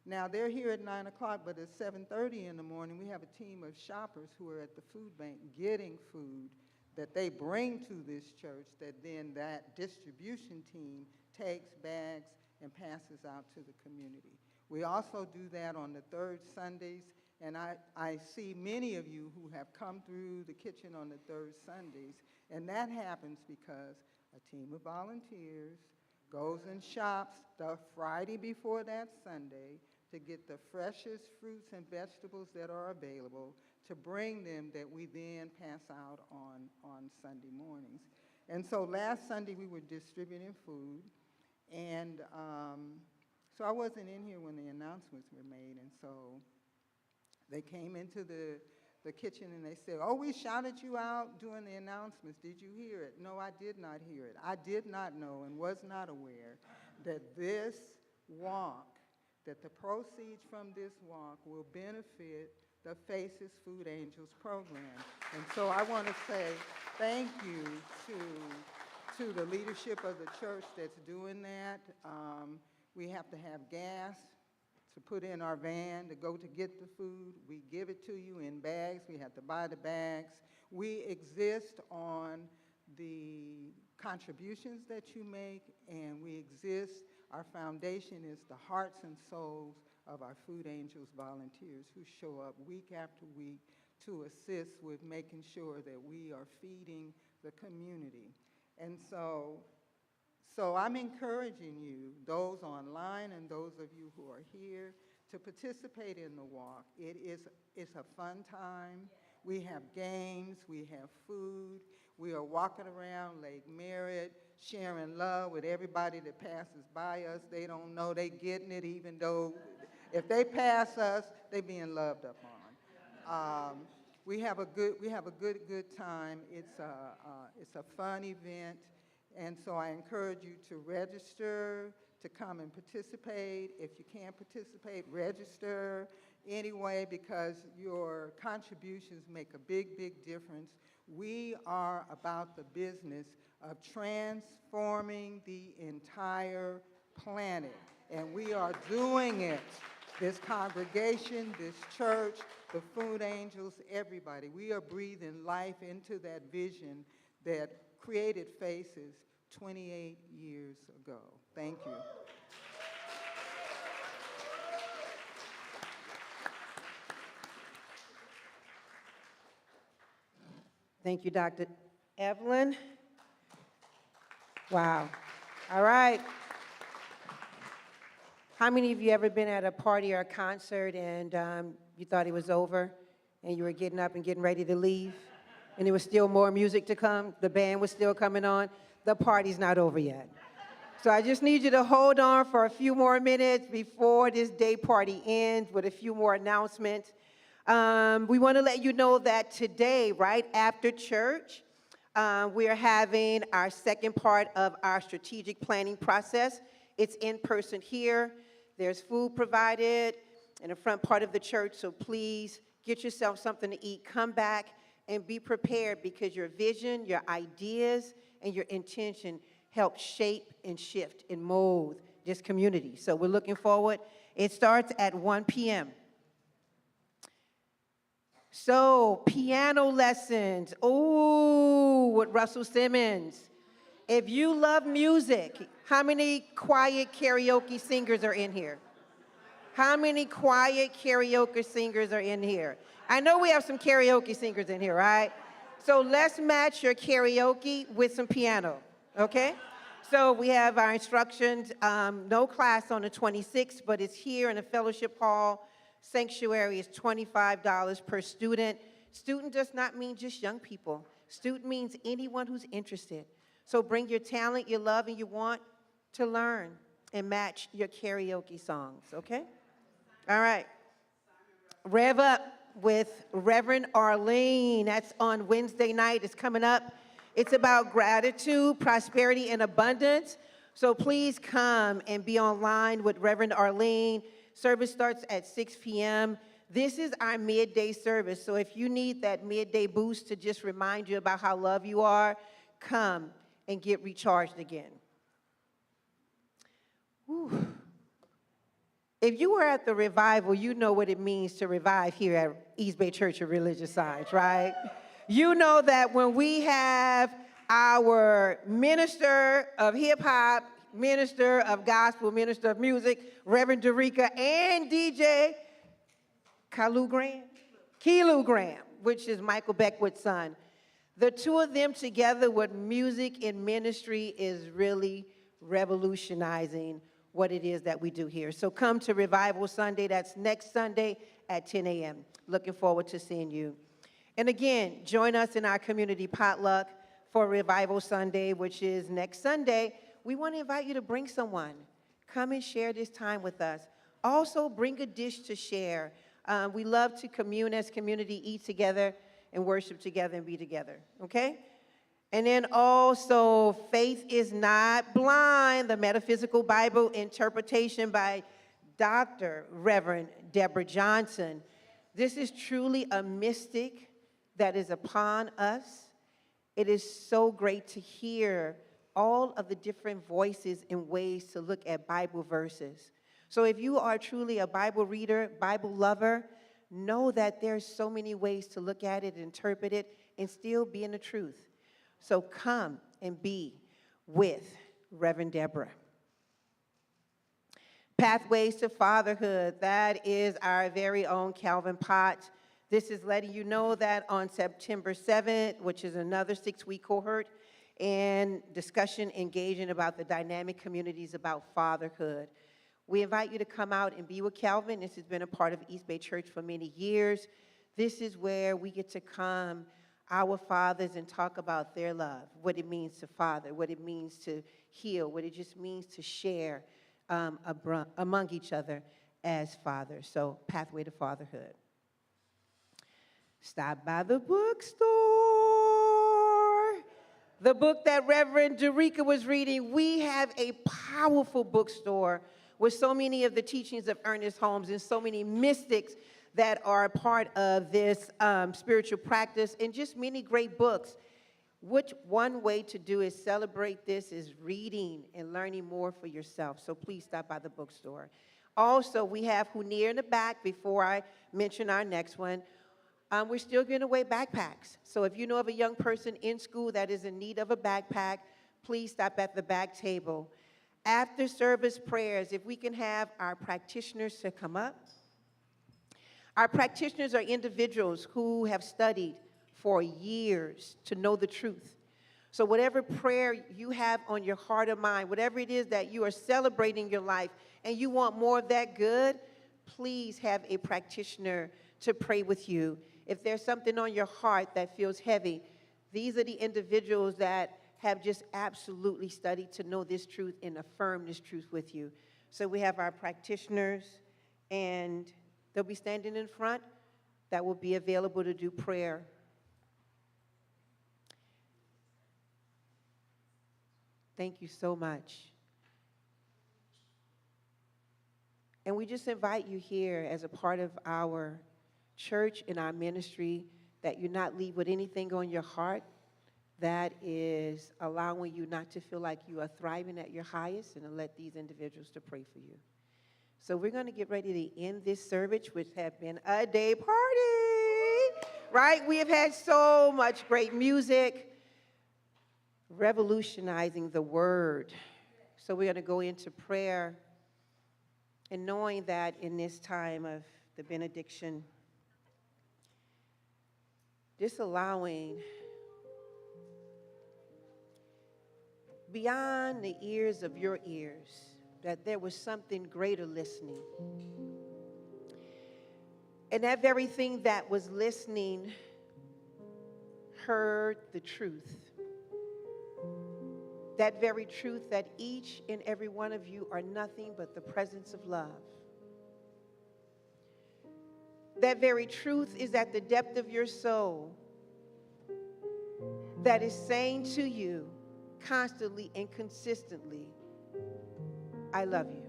G: Now, they're here at 9 o'clock, but at 7:30 in the morning, we have a team of shoppers who are at the food bank getting food that they bring to this church, that then that distribution team takes bags and passes out to the community. We also do that on the third Sundays, and I see many of you who have come through the kitchen on the third Sundays, and that happens because a team of volunteers goes and shops the Friday before that Sunday to get the freshest fruits and vegetables that are available, to bring them that we then pass out on Sunday mornings. And so last Sunday we were distributing food, and so I wasn't in here when the announcements were made, and so they came into the kitchen and they said, "Oh, we shouted you out during the announcements. Did you hear it?" No, I did not hear it. I did not know and was not aware that this walk, that the proceeds from this walk will benefit the Faces Food Angels program. And so I want to say thank you to the leadership of the church that's doing that. We have to have gas to put in our van to go to get the food. We give it to you in bags. We have to buy the bags. We exist on the contributions that you make, and we exist. Our foundation is the hearts and souls of our Food Angels volunteers who show up week after week to assist with making sure that we are feeding the community. And so I'm encouraging you, those online and those of you who are here, to participate in the walk. It's a fun time. We have games, we have food. We are walking around Lake Merritt, sharing love with everybody that passes by us. They don't know they getting it, even though if they pass us, they being loved up on. We have a good time. It's a fun event. And so I encourage you to register, to come and participate. If you can't participate, register anyway, because your contributions make a big, big difference. We are about the business of transforming the entire planet, and we are doing it. This congregation, this church, the Food Angels, everybody. We are breathing life into that vision that created Faces 28 years ago. Thank you.
A: Thank you, Dr. Evelyn. Wow. All right. How many of you ever been at a party or a concert and you thought it was over and you were getting up and getting ready to leave and there was still more music to come? The band was still coming on. The party's not over yet. So I just need you to hold on for a few more minutes before this day party ends with a few more announcements. We want to let you know that today, right after church, we are having our second part of our strategic planning process. It's in person here. There's food provided in the front part of the church, so please get yourself something to eat. Come back and be prepared, because your vision, your ideas, and your intention help shape and shift and mold this community. So we're looking forward. It starts at 1 p.m. So, piano lessons. Ooh, with Russell Simmons. If you love music, how many quiet karaoke singers are in here? How many quiet karaoke singers are in here? I know we have some karaoke singers in here, right? So let's match your karaoke with some piano, okay? So we have our instructions. No class on the 26th, but it's here in the fellowship hall. Sanctuary is $25 per student. Student does not mean just young people. Student means anyone who's interested. So bring your talent, your love, and your want to learn and match your karaoke songs, okay? All right. Rev Up with Reverend Arlene. That's on Wednesday night. It's coming up. It's about gratitude, prosperity, and abundance. So please come and be online with Reverend Arlene. Service starts at 6 p.m. This is our midday service. So if you need that midday boost to just remind you about how loved you are, come and get recharged again. Whew. If you were at the revival, you know what it means to revive here at East Bay Church of Religious Science, right? You know that when we have our minister of hip hop, minister of gospel, minister of music, Reverend Dereca, and DJ Kelu Graham, which is Michael Beckwood's son. The two of them together with music and ministry is really revolutionizing what it is that we do here. So come to Revival Sunday. That's next Sunday at 10 a.m. Looking forward to seeing you. And again, join us in our community potluck for Revival Sunday, which is next Sunday. We want to invite you to bring someone. Come and share this time with us. Also, bring a dish to share. We love to commune as community, eat together, and worship together and be together, okay? And then also, Faith is Not Blind, the Metaphysical Bible Interpretation by Dr. Reverend Deborah Johnson. This is truly a mystic that is upon us. It is so great to hear all of the different voices and ways to look at Bible verses. So if you are truly a Bible reader, Bible lover, know that there's so many ways to look at it, interpret it, and still be in the truth. So come and be with Reverend Deborah. Pathways to Fatherhood, that is our very own Calvin Potts. This is letting you know that on September 7th, which is another 6-week cohort, and discussion engaging about the dynamic communities about fatherhood. We invite you to come out and be with Calvin. This has been a part of East Bay Church for many years. This is where we get to come, our fathers, and talk about their love, what it means to father, what it means to heal, what it just means to share among each other as fathers. So, Pathway to Fatherhood. Stop by the bookstore. The book that Reverend Dereca was reading, we have a powerful bookstore with so many of the teachings of Ernest Holmes and so many mystics that are a part of this spiritual practice, and just many great books. Which one way to do is celebrate this is reading and learning more for yourself. So please stop by the bookstore. Also, we have Hunir in the back before I mention our next one. We're still giving away backpacks. So if you know of a young person in school that is in need of a backpack, please stop at the back table. After service prayers, if we can have our practitioners to come up. Our practitioners are individuals who have studied for years to know the truth. So whatever prayer you have on your heart or mind, whatever it is that you are celebrating your life and you want more of that good, please have a practitioner to pray with you. If there's something on your heart that feels heavy, these are the individuals that have just absolutely studied to know this truth and affirm this truth with you. So we have our practitioners, and they'll be standing in front that will be available to do prayer. Thank you so much. And we just invite you here as a part of our church and our ministry that you not leave with anything on your heart that is allowing you not to feel like you are thriving at your highest, and to let these individuals to pray for you. So we're going to get ready to end this service, which has been a day party, right? We have had so much great music, revolutionizing the word. So we're going to go into prayer, and knowing that in this time of the benediction, just allowing beyond the ears of your ears, that there was something greater listening. And that very thing that was listening heard the truth. That very truth that each and every one of you are nothing but the presence of love. That very truth is at the depth of your soul that is saying to you constantly and consistently, I love you.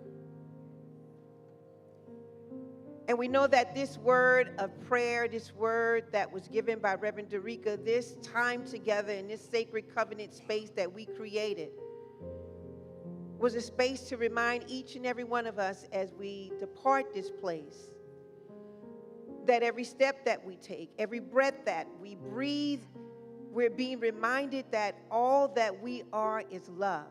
A: And we know that this word of prayer, this word that was given by Reverend Dereca, this time together in this sacred covenant space that we created, was a space to remind each and every one of us as we depart this place that every step that we take, every breath that we breathe, we're being reminded that all that we are is love.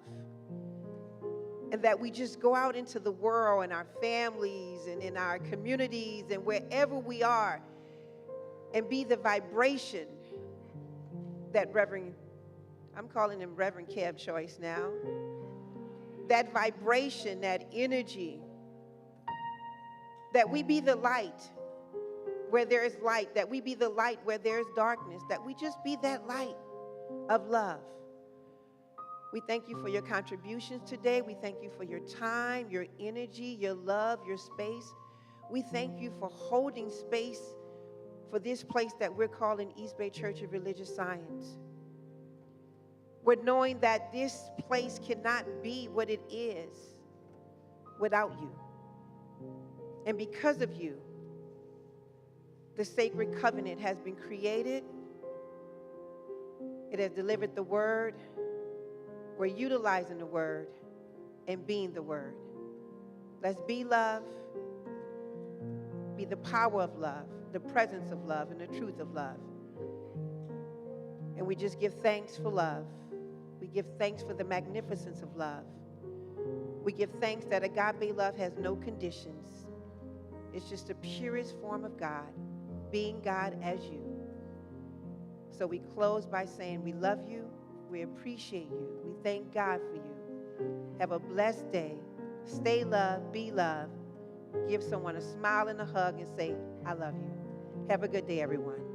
A: And that we just go out into the world and our families and in our communities and wherever we are and be the vibration that I'm calling him Reverend Kev Choice now, that vibration, that energy, that we be the light where there is light, that we be the light where there is darkness, that we just be that light of love. We thank you for your contributions today. We thank you for your time, your energy, your love, your space. We thank you for holding space for this place that we're calling East Bay Church of Religious Science. We're knowing that this place cannot be what it is without you. And because of you, the sacred covenant has been created. It has delivered the word. We're utilizing the word and being the word. Let's be love, be the power of love, the presence of love, and the truth of love. And we just give thanks for love. We give thanks for the magnificence of love. We give thanks that agape love has no conditions. It's just the purest form of God, being God as you. So we close by saying we love you, we appreciate you, we thank God for you. Have a blessed day. Stay loved, be loved. Give someone a smile and a hug and say, I love you. Have a good day, everyone.